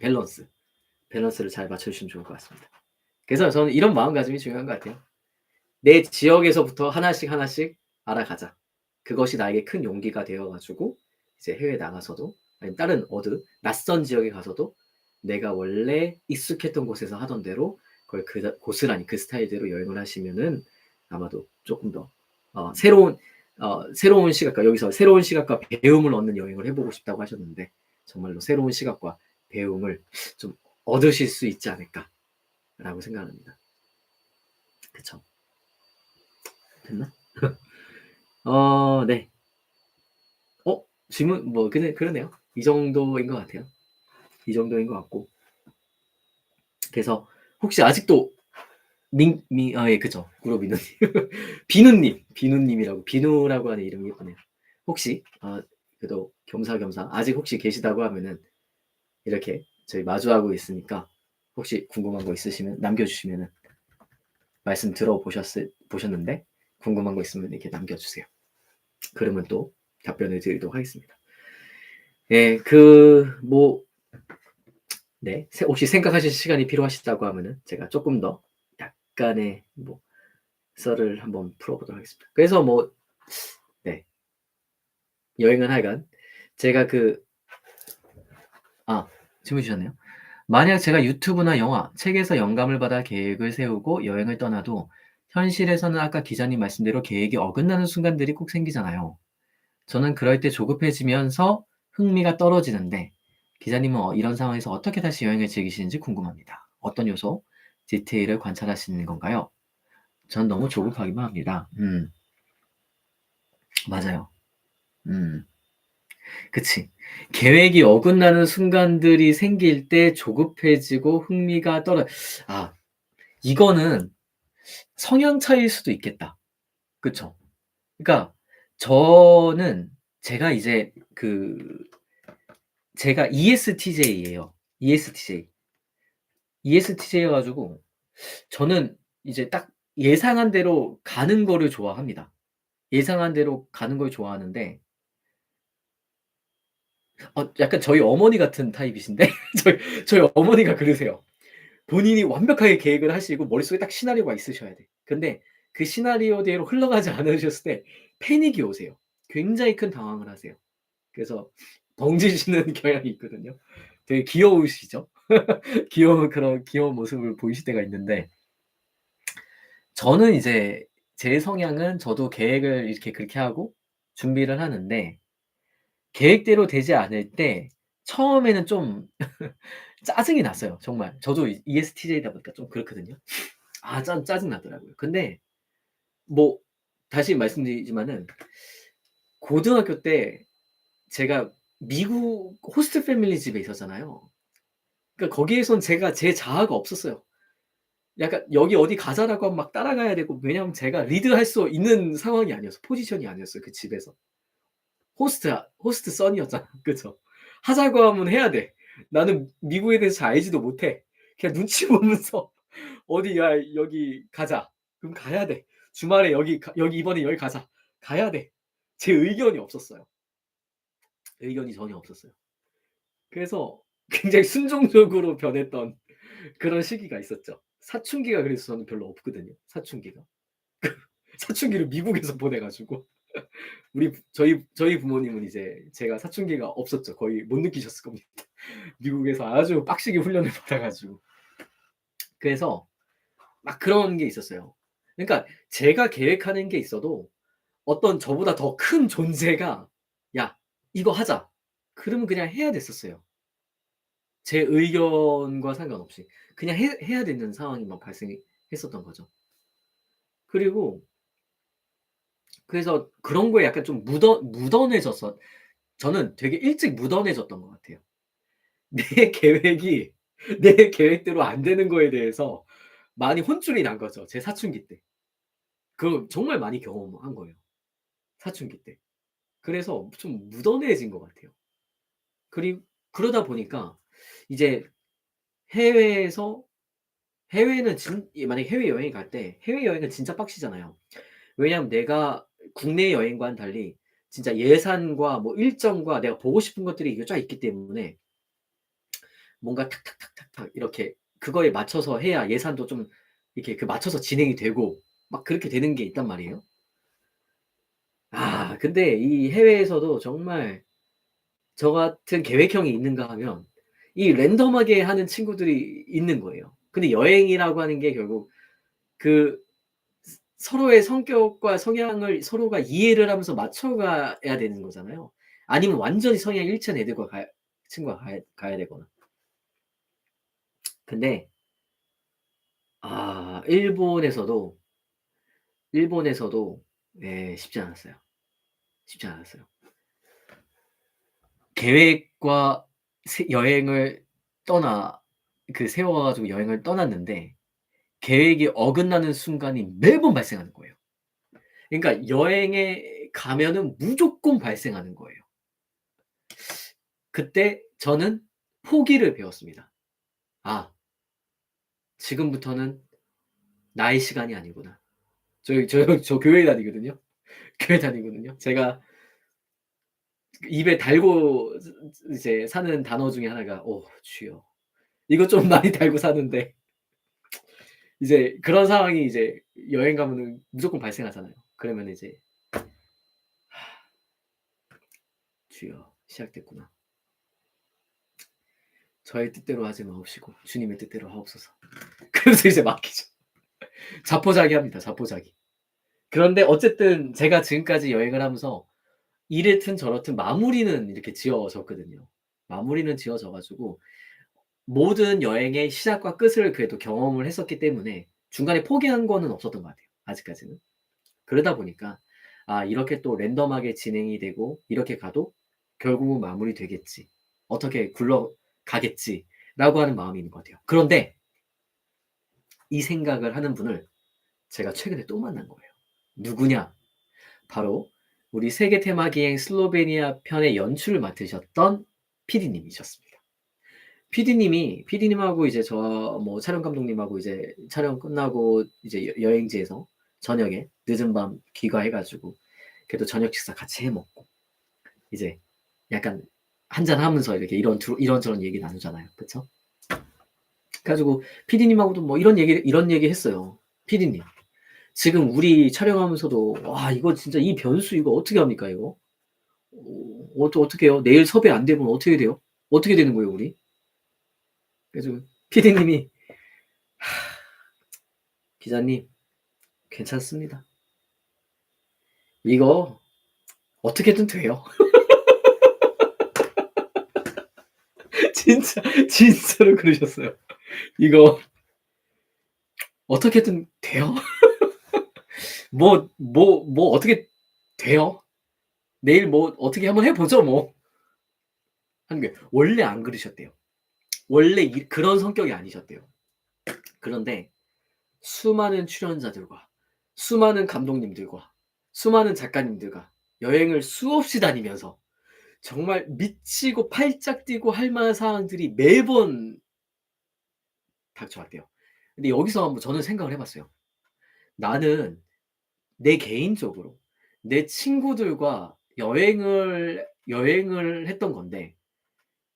밸런스를 잘 맞춰주시면 좋을 것 같습니다. 그래서 저는 이런 마음가짐이 중요한 것 같아요. 내 지역에서부터 하나씩 알아가자. 그것이 나에게 큰 용기가 되어가지고 이제 해외 나가서도 아니면 다른 낯선 지역에 가서도 내가 원래 익숙했던 곳에서 하던 대로 그걸 고스란히 그 스타일대로 여행을 하시면은 아마도 조금 더 새로운 시각과 여기서 새로운 시각과 배움을 얻는 여행을 해보고 싶다고 하셨는데 정말로 새로운 시각과 배움을 좀 얻으실 수 있지 않을까라고 생각합니다. 그쵸? 됐나? 네. 질문 그러네요. 이 정도인 것 같아요. 이 정도인 것 같고. 그래서 혹시 아직도 예, 그쵸. 구로비누님. 비누라고 하는 이름이 예쁘네요. 혹시 그래도 겸사겸사 아직 혹시 계시다고 하면은 이렇게 저희 마주하고 있으니까 혹시 궁금한 거 있으시면 남겨주시면은 말씀 보셨는데 궁금한 거 있으면 이렇게 남겨주세요. 그러면 또 답변을 드리도록 하겠습니다. 예, 네, 혹시 생각하실 시간이 필요하시다고 하면은 제가 조금 더 약간의 썰을 한번 풀어보도록 하겠습니다. 그래서 네, 여행은 하여간 제가 질문 주셨네요. 만약 제가 유튜브나 영화, 책에서 영감을 받아 계획을 세우고 여행을 떠나도 현실에서는 아까 기자님 말씀대로 계획이 어긋나는 순간들이 꼭 생기잖아요. 저는 그럴 때 조급해지면서 흥미가 떨어지는데 기자님은 이런 상황에서 어떻게 다시 여행을 즐기시는지 궁금합니다. 어떤 요소, 디테일을 관찰하시는 건가요? 전 너무 조급하기만 합니다. 맞아요. 음, 그치. 계획이 어긋나는 순간들이 생길 때 조급해지고 흥미가 아, 이거는 성향 차이일 수도 있겠다. 그쵸? 그러니까 저는 제가 이제 제가 ESTJ예요. ESTJ. ESTJ여 가지고 저는 이제 딱 예상한 대로 가는 거를 좋아합니다. 예상한 대로 가는 걸 좋아하는데 약간 저희 어머니 같은 타입이신데 저희 어머니가 그러세요. 본인이 완벽하게 계획을 하시고 머릿속에 딱 시나리오가 있으셔야 돼. 근데 그 시나리오대로 흘러가지 않으셨을 때 패닉이 오세요. 굉장히 큰 당황을 하세요. 그래서 벙찌시는 경향이 있거든요. 되게 귀여우시죠? 귀여운 모습을 보이실 때가 있는데 저는 이제 제 성향은 저도 계획을 이렇게 그렇게 하고 준비를 하는데 계획대로 되지 않을 때 처음에는 좀 짜증이 났어요 정말. 저도 ESTJ다 보니까 좀 그렇거든요. 짜증 나더라고요. 근데 뭐 다시 말씀드리지만은 고등학교 때 제가 미국 호스트 패밀리 집에 있었잖아요. 그러니까 거기에선 제가 제 자아가 없었어요. 약간 여기 어디 가자라고 하면 막 따라가야 되고, 왜냐하면 제가 리드할 수 있는 상황이 아니었어. 포지션이 아니었어요 그 집에서. 호스트 선이었잖아. 그죠? 하자고 하면 해야 돼. 나는 미국에 대해서 잘 알지도 못해. 그냥 눈치 보면서 어디 야 여기 가자. 그럼 가야 돼. 주말에 여기 이번에 여기 가자. 가야 돼. 제 의견이 없었어요. 의견이 전혀 없었어요. 그래서 굉장히 순종적으로 변했던 그런 시기가 있었죠. 사춘기가 그래서 저는 별로 없거든요. 사춘기가. 사춘기를 미국에서 보내 가지고 저희 부모님은 이제 제가 사춘기가 없었죠. 거의 못 느끼셨을 겁니다. 미국에서 아주 빡시게 훈련을 받아 가지고. 그래서 막 그런 게 있었어요. 그러니까 제가 계획하는 게 있어도 어떤 저보다 더 큰 존재가 "야 이거 하자." 그러면 그냥 해야 됐었어요. 제 의견과 상관없이. 그냥 해야 되는 상황이 발생했었던 거죠. 그리고 그래서 그런 거에 약간 좀 묻어내져서 저는 되게 일찍 묻어내졌던 것 같아요. 내 계획이 내 계획대로 안 되는 거에 대해서 많이 혼쭐이 난 거죠, 제 사춘기 때. 그걸 정말 많이 경험한 거예요, 사춘기 때. 그래서 좀 묻어내진 것 같아요. 그러다 보니까 이제 해외에서 해외는 만약에 해외여행 갈 때 해외여행은 진짜 빡시잖아요. 왜냐하면 내가 국내 여행과는 달리 진짜 예산과 뭐 일정과 내가 보고 싶은 것들이 이게 쫙 있기 때문에 뭔가 탁탁탁탁탁 이렇게 그거에 맞춰서 해야 예산도 좀 이렇게 맞춰서 진행이 되고 막 그렇게 되는 게 있단 말이에요. 근데 이 해외에서도 정말 저 같은 계획형이 있는가 하면 이 랜덤하게 하는 친구들이 있는 거예요. 근데 여행이라고 하는 게 결국 그 서로의 성격과 성향을 서로가 이해를 하면서 맞춰가야 되는 거잖아요. 아니면 완전히 성향이 일치한 애들과 친구가 가야 되거나. 근데 일본에서도 예 쉽지 않았어요. 쉽지 않았어요. 계획과 여행을 세워 가지고 여행을 떠났는데 계획이 어긋나는 순간이 매번 발생하는 거예요. 그러니까 여행에 가면은 무조건 발생하는 거예요. 그때 저는 포기를 배웠습니다. '아 지금부터는 나의 시간이 아니구나.' 저 교회 다니거든요. 교회 다니거든요. 제가 입에 달고 이제 사는 단어 중에 하나가 "오 주여." 이거 좀 많이 달고 사는데 이제 그런 상황이 이제 여행 가면은 무조건 발생하잖아요. 그러면 이제 '주여 시작됐구나. 저의 뜻대로 하지 마옵시고 주님의 뜻대로 하옵소서.' 그러면서 이제 맡기죠. 자포자기합니다, 자포자기. 그런데 어쨌든 제가 지금까지 여행을 하면서 이렇든 저렇든 마무리는 이렇게 지어졌거든요. 마무리는 지어져 가지고 모든 여행의 시작과 끝을 그래도 경험을 했었기 때문에 중간에 포기한 거는 없었던 것 같아요, 아직까지는. 그러다 보니까 이렇게 또 랜덤하게 진행이 되고 이렇게 가도 결국은 마무리되겠지. 어떻게 굴러가겠지라고 하는 마음이 있는 것 같아요. 그런데 이 생각을 하는 분을 제가 최근에 또 만난 거예요. 누구냐? 바로 우리 세계 테마 기행 슬로베니아 편의 연출을 맡으셨던 PD님이셨습니다. PD님하고 이제 저 뭐 촬영 감독님하고 이제 촬영 끝나고 이제 여행지에서 저녁에 늦은 밤 귀가해 가지고 그래도 저녁 식사 같이 해 먹고 이제 약간 한잔하면서 이렇게 이런저런 얘기 나누잖아요. 그쵸? 그래 가지고 PD님하고도 뭐 이런 얘기 했어요. "PD님 지금 우리 촬영하면서도 와 이거 진짜 이 변수 이거 어떻게 합니까 이거? 어떡해요? 내일 섭외 안 되면 어떻게 돼요? 어떻게 되는 거예요 우리?" 그래 가지고 PD님이 "기자님 괜찮습니다. 이거 어떻게든 돼요." 진짜로 그러셨어요. 이거 어떻게든 돼요? 뭐 어떻게 돼요? 내일 뭐 어떻게 한번 해 보죠 뭐. 하는 게 원래 안 그러셨대요. 원래 그런 성격이 아니셨대요. 그런데 수많은 출연자들과 수많은 감독님들과 수많은 작가님들과 여행을 수없이 다니면서 정말 미치고 팔짝 뛰고 할 만한 상황들이 매번 닥쳐왔대요. 근데 여기서 한번 저는 생각을 해 봤어요. 나는 내 개인적으로 내 친구들과 여행을 했던 건데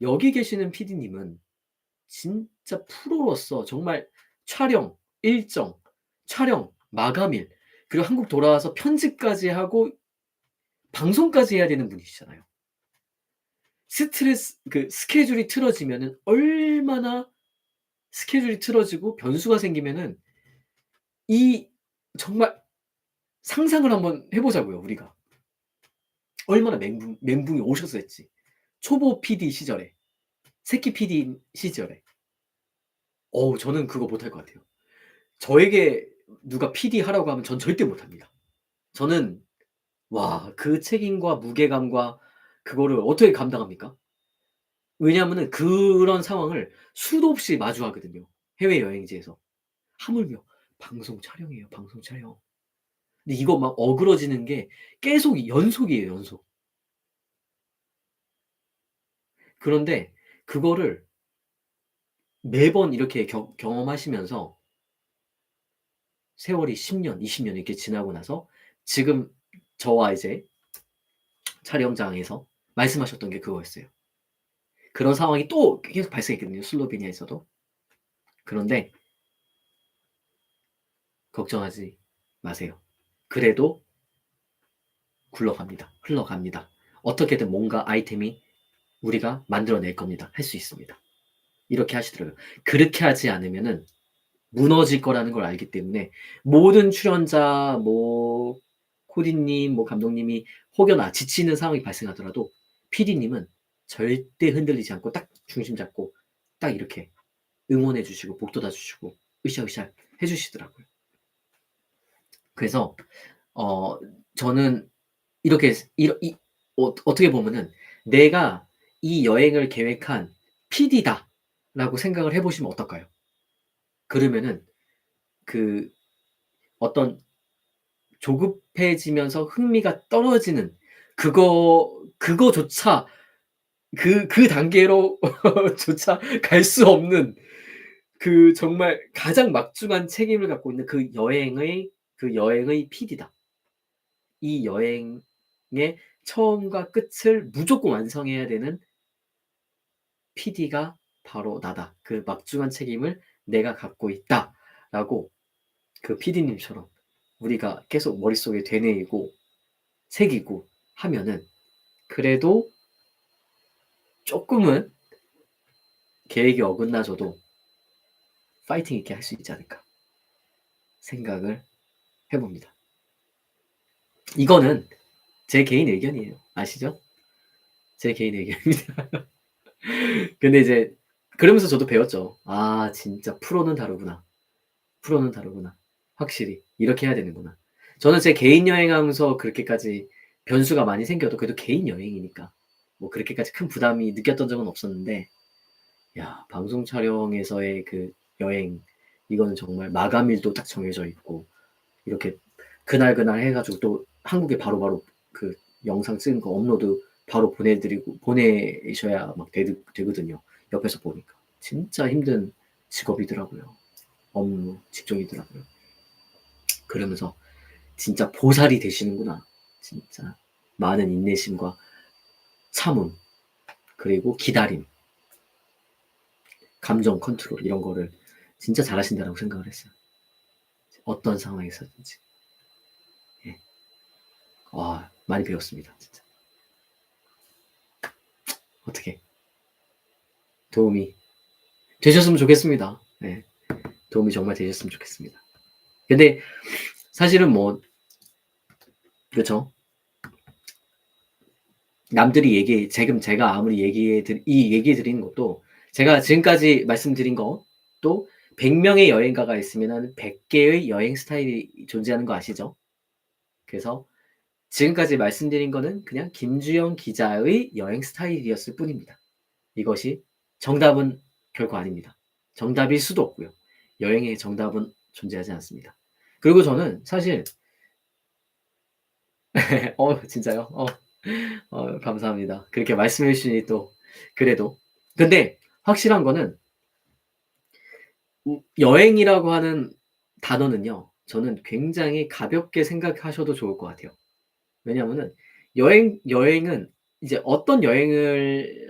여기 계시는 PD님은 진짜 프로로서 정말 촬영, 일정, 촬영, 마감일, 그리고 한국 돌아와서 편집까지 하고 방송까지 해야 되는 분이시잖아요. 스케줄이 틀어지면은 얼마나 스케줄이 틀어지고 변수가 생기면은 이 정말 상상을 한번 해 보자고요, 우리가. 얼마나 멘붕이 오셨을지. 초보 PD 시절에, 새끼 PD 시절에. 저는 그거 못할 것 같아요. 저에게 누가 PD 하라고 하면 전 절대 못합니다. 저는 그 책임과 무게감과 그거를 어떻게 감당합니까? 왜냐하면은 그런 상황을 수도 없이 마주하거든요, 해외여행지에서. 하물며 방송 촬영이에요, 방송 촬영. 근데 이거 막 어그러지는 게 계속 연속이에요, 연속. 그런데 그거를 매번 이렇게 경험하시면서 세월이 10년, 20년 이렇게 지나고 나서 지금 저와 이제 촬영장에서 말씀하셨던 게 그거였어요. 그런 상황이 또 계속 발생했거든요, 슬로베니아에서도. 그런데 걱정하지 마세요. 그래도 굴러갑니다. 흘러갑니다. 어떻게든 뭔가 아이템이 우리가 만들어낼 겁니다. 할 수 있습니다. 이렇게 하시더라고요. 그렇게 하지 않으면은 무너질 거라는 걸 알기 때문에 모든 출연자, 뭐 코디님, 뭐 감독님이 혹여나 지치는 상황이 발생하더라도 PD님은 절대 흔들리지 않고 딱 중심 잡고 딱 이렇게 응원해 주시고 복돋아 주시고 으쌰으쌰 해 주시더라고요. 그래서 어 저는 이렇게 어떻게 보면은 '내가 이 여행을 계획한 PD다.'라고 생각을 해 보시면 어떨까요? 그러면은 그 어떤 조급해지면서 흥미가 떨어지는 그거조차 그 단계로 조차 갈 수 없는 그 정말 가장 막중한 책임을 갖고 있는 그 여행의 PD다. 이 여행의 처음과 끝을 무조건 완성해야 되는 PD가 바로 나다. 그 막중한 책임을 내가 갖고 있다라고 그 PD님처럼 우리가 계속 머릿속에 되뇌이고 새기고 하면은 그래도 쪼끔은 계획이 어긋나져도 파이팅 있게 할 수 있지 않을까 생각을 해 봅니다. 이거는 제 개인 의견이에요. 아시죠? 제 개인 의견입니다. 근데 이제 그러면서 저도 배웠죠. '아 진짜 프로는 다르구나. 프로는 다르구나. 확실히 이렇게 해야 되는구나.' 저는 제 개인 여행하면서 그렇게까지 변수가 많이 생겨도 그래도 개인 여행이니까 뭐 그렇게까지 큰 부담이 느꼈던 적은 없었는데 야 방송 촬영에서의 그 여행 이거는 정말 마감일도 딱 정해져 있고 이렇게 그날 해 가지고 또 한국에 바로바로 그 영상 찍은 거 업로드 바로 보내셔야 막 되거든요, 옆에서 보니까. 진짜 힘든 직업이더라고요. 업무 직종이더라고요. 그러면서 '진짜 보살이 되시는구나.' 진짜 많은 인내심과 참음 그리고 기다림, 감정 컨트롤 이런 거를 진짜 잘하신다라고 생각을 했어요. 어떤 상황에서든지. 예. 많이 배웠습니다, 진짜. 어떻게 도움이 되셨으면 좋겠습니다. 예. 도움이 정말 되셨으면 좋겠습니다. 근데 사실은 뭐 그쵸. 남들이 제가 아무리 이 얘기해 드리는 것도 제가 지금까지 말씀드린 것도 100명의 여행가가 있으면은 100개의 여행 스타일이 존재하는 거 아시죠? 그래서 지금까지 말씀드린 거는 그냥 김주영 기자의 여행 스타일이었을 뿐입니다. 이것이 정답은 결코 아닙니다. 정답일 수도 없고요. 여행의 정답은 존재하지 않습니다. 그리고 저는 사실 진짜요? 감사합니다. 그렇게 말씀해 주시니 또 그래도 근데 확실한 거는 여행이라고 하는 단어는요. 저는 굉장히 가볍게 생각하셔도 좋을 것 같아요. 왜냐하면은 여행은 이제 어떤 여행을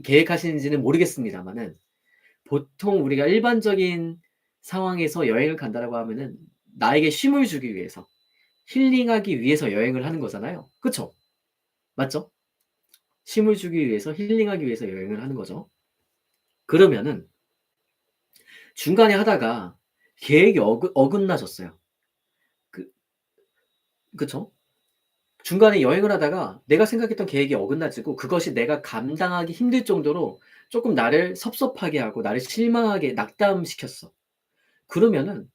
계획하시는지는 모르겠습니다만은 보통 우리가 일반적인 상황에서 여행을 간다라고 하면은 나에게 쉼을 주기 위해서 힐링하기 위해서 여행을 하는 거잖아요. 그쵸? 맞죠? 쉼을 주기 위해서 힐링하기 위해서 여행을 하는 거죠. 그러면은 중간에 하다가 계획이 어긋나졌어요. 그, 그쵸? 중간에 여행을 하다가 내가 생각했던 계획이 어긋나지고 그것이 내가 감당하기 힘들 정도로 조금 나를 섭섭하게 하고 나를 실망하게 낙담시켰어. 그러면은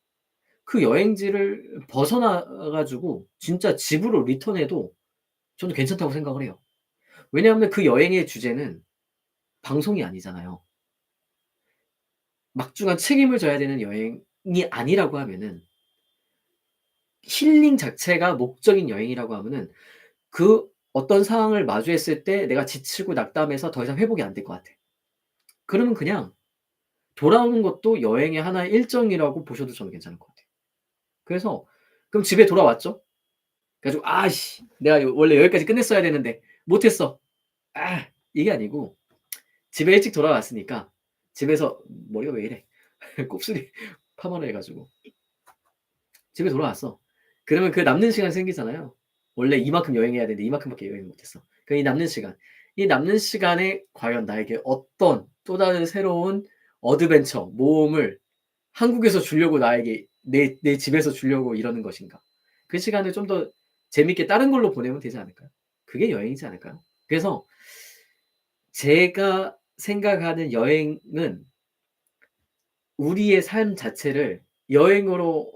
그 여행지를 벗어나 가지고 진짜 집으로 리턴해도 저는 괜찮다고 생각을 해요. 왜냐하면 그 여행의 주제는 방송이 아니잖아요. 막중한 책임을 져야 되는 여행이 아니라고 하면은 힐링 자체가 목적인 여행이라고 하면은 그 어떤 상황을 마주했을 때 내가 지치고 낙담해서 더 이상 회복이 안 될 것 같아. 그러면 그냥 돌아오는 것도 여행의 하나의 일정이라고 보셔도 저는 괜찮을 것 같아요. 그래서 그럼 집에 돌아왔죠? 그래 가지고 '아씨 내가 원래 여기까지 끝냈어야 되는데 못 했어.' 이게 아니고 집에 일찍 돌아왔으니까 집에서 머리가 왜 이래? 곱슬이 파마를 해 가지고 집에 돌아왔어. 그러면 그 남는 시간이 생기잖아요. 원래 이만큼 여행해야 되는데 이만큼밖에 여행을 못 했어. 그 이 남는 시간에 과연 나에게 어떤 또 다른 새로운 어드벤처, 모험을 한국에서 주려고 나에게 내 집에서 주려고 이러는 것인가? 그 시간을 좀 더 재밌게 다른 걸로 보내면 되지 않을까요? 그게 여행이지 않을까요? 그래서 제가 생각하는 여행은 우리의 삶 자체를 여행으로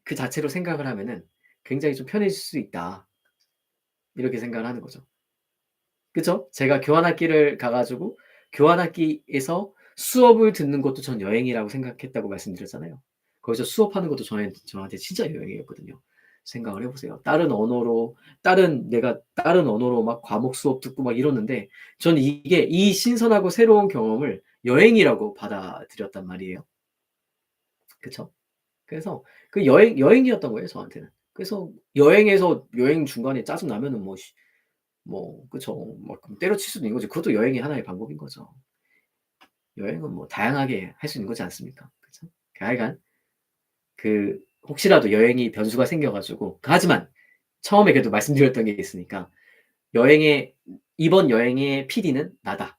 그 자체로 생각을 하면은 굉장히 좀 편해질 수 있다. 이렇게 생각을 하는 거죠. 그쵸? 제가 교환학기를 가 가지고 교환학기에서 수업을 듣는 것도 전 여행이라고 생각했다고 말씀드렸잖아요. 거기서 수업하는 것도 저한테 진짜 여행이었거든요. 생각을 해 보세요. 내가 다른 언어로 막 과목 수업 듣고 막 이러는데 저는 이게 이 신선하고 새로운 경험을 여행이라고 받아들였단 말이에요. 그쵸? 그래서 그 여행이었던 거예요, 저한테는. 그래서 여행 중간에 짜증 나면은 그쵸. 막 그럼 때려칠 수도 있는 거죠. 그것도 여행의 하나의 방법인 거죠. 여행은 뭐 다양하게 할 수 있는 거지 않습니까? 그죠? 하여간 혹시라도 여행이 변수가 생겨 가지고 하지만 처음에 그래도 말씀드렸던 게 있으니까 여행의 이번 여행의 PD는 나다.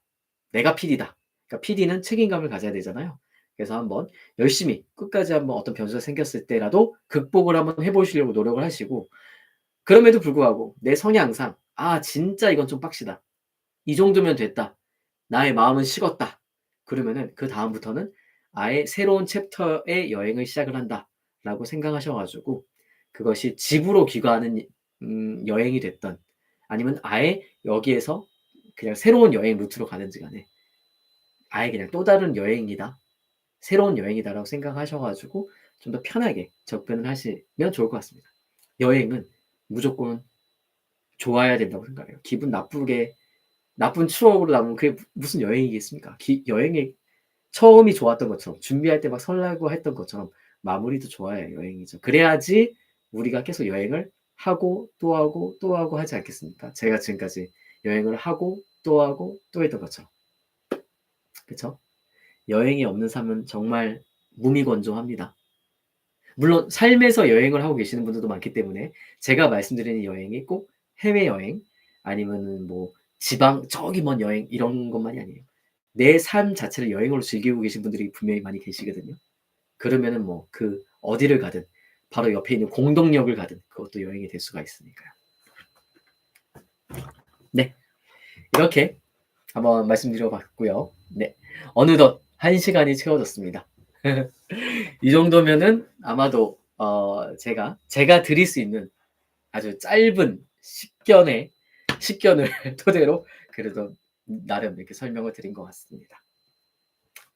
내가 PD다. 그러니까 PD는 책임감을 가져야 되잖아요. 그래서 한번 열심히 끝까지 한번 어떤 변수가 생겼을 때라도 극복을 한번 해 보시려고 노력을 하시고 그럼에도 불구하고 내 성향상 '아 진짜 이건 좀 빡시다. 이 정도면 됐다. 나의 마음은 식었다.' 그러면은 그다음부터는 아예 '새로운 챕터의 여행을 시작을 한다.'라고 생각하셔 가지고 그것이 집으로 귀가하는 여행이 됐든 아니면 아예 여기에서 그냥 새로운 여행 루트로 가든지 간에 아예 그냥 '또 다른 여행이다. 새로운 여행이다.'라고 생각하셔 가지고 좀 더 편하게 접근을 하시면 좋을 것 같습니다. 여행은 무조건 좋아야 된다고 생각해요. 기분 나쁘게 나쁜 추억으로 남으면 그게 무슨 여행이겠습니까? 여행의 처음이 좋았던 것처럼 준비할 때 막 설레고 했던 것처럼 마무리도 좋아야 여행이죠. 그래야지 우리가 계속 여행을 하고 또 하고 또 하고 하지 않겠습니까? 제가 지금까지 여행을 하고 또 하고 또 했던 것처럼. 그쵸? 여행이 없는 삶은 정말 무미건조합니다. 물론 삶에서 여행을 하고 계시는 분들도 많기 때문에 제가 말씀드리는 여행이 꼭 해외여행 아니면은 뭐 지방 저기 먼 여행 이런 것만이 아니에요. 내 삶 자체를 여행으로 즐기고 계신 분들이 분명히 많이 계시거든요. 그러면은 뭐 어디를 가든 바로 옆에 있는 공동역을 가든 그것도 여행이 될 수가 있으니까요. 네. 이렇게 한번 말씀드려 봤고요. 네. 어느덧 1시간이 채워졌습니다. 이 정도면은 아마도 제가 드릴 수 있는 아주 짧은 식견을 토대로 그래도 나름 이렇게 설명을 드린 것 같습니다.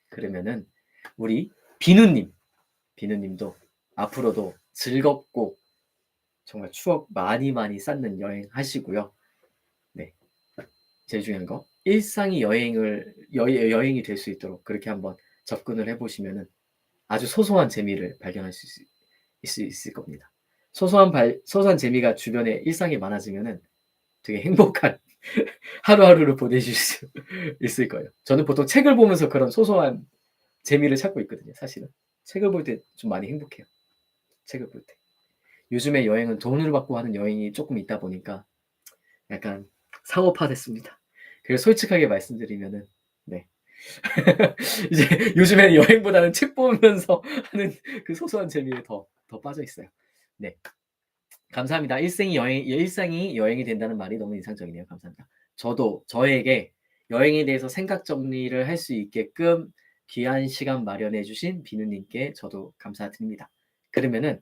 그러면은 우리 비누님도 앞으로도 즐겁고 정말 추억 많이 쌓는 여행 하시고요. 네. 제일 중요한 거 일상이 여행이 될 수 있도록 그렇게 한번 접근을 해보시면은 아주 소소한 재미를 발견할 수 있을 겁니다. 소소한 재미가 주변에 일상에 많아지면은 되게 행복한 하루하루를 보내실 수 있을 거예요. 저는 보통 책을 보면서 그런 소소한 재미를 찾고 있거든요, 사실은. 책을 볼 때 좀 많이 행복해요, 책을 볼 때. 요즘에 여행은 돈을 받고 하는 여행이 조금 있다 보니까 약간 상업화 됐습니다. 그래서 솔직하게 말씀드리면은 네. 이제 요즘에는 여행보다는 책 보면서 하는 그 소소한 재미에 더 빠져 있어요. 네. 감사합니다. 일상이 여행이 된다는 말이 너무 인상적이네요. 감사합니다. 저도 저에게 여행에 대해서 생각 정리를 할 수 있게끔 귀한 시간 마련해 주신 비누님께 저도 감사드립니다. 그러면은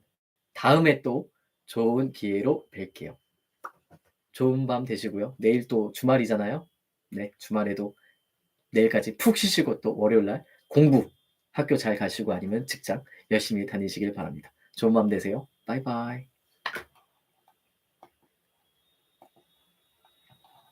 다음에 또 좋은 기회로 뵐게요. 좋은 밤 되시고요. 내일 또 주말이잖아요. 네, 주말에도 내일까지 푹 쉬시고 또 월요일 날 공부, 학교 잘 가시고 아니면 직장 열심히 다니시길 바랍니다. 좋은 밤 되세요. 바이바이.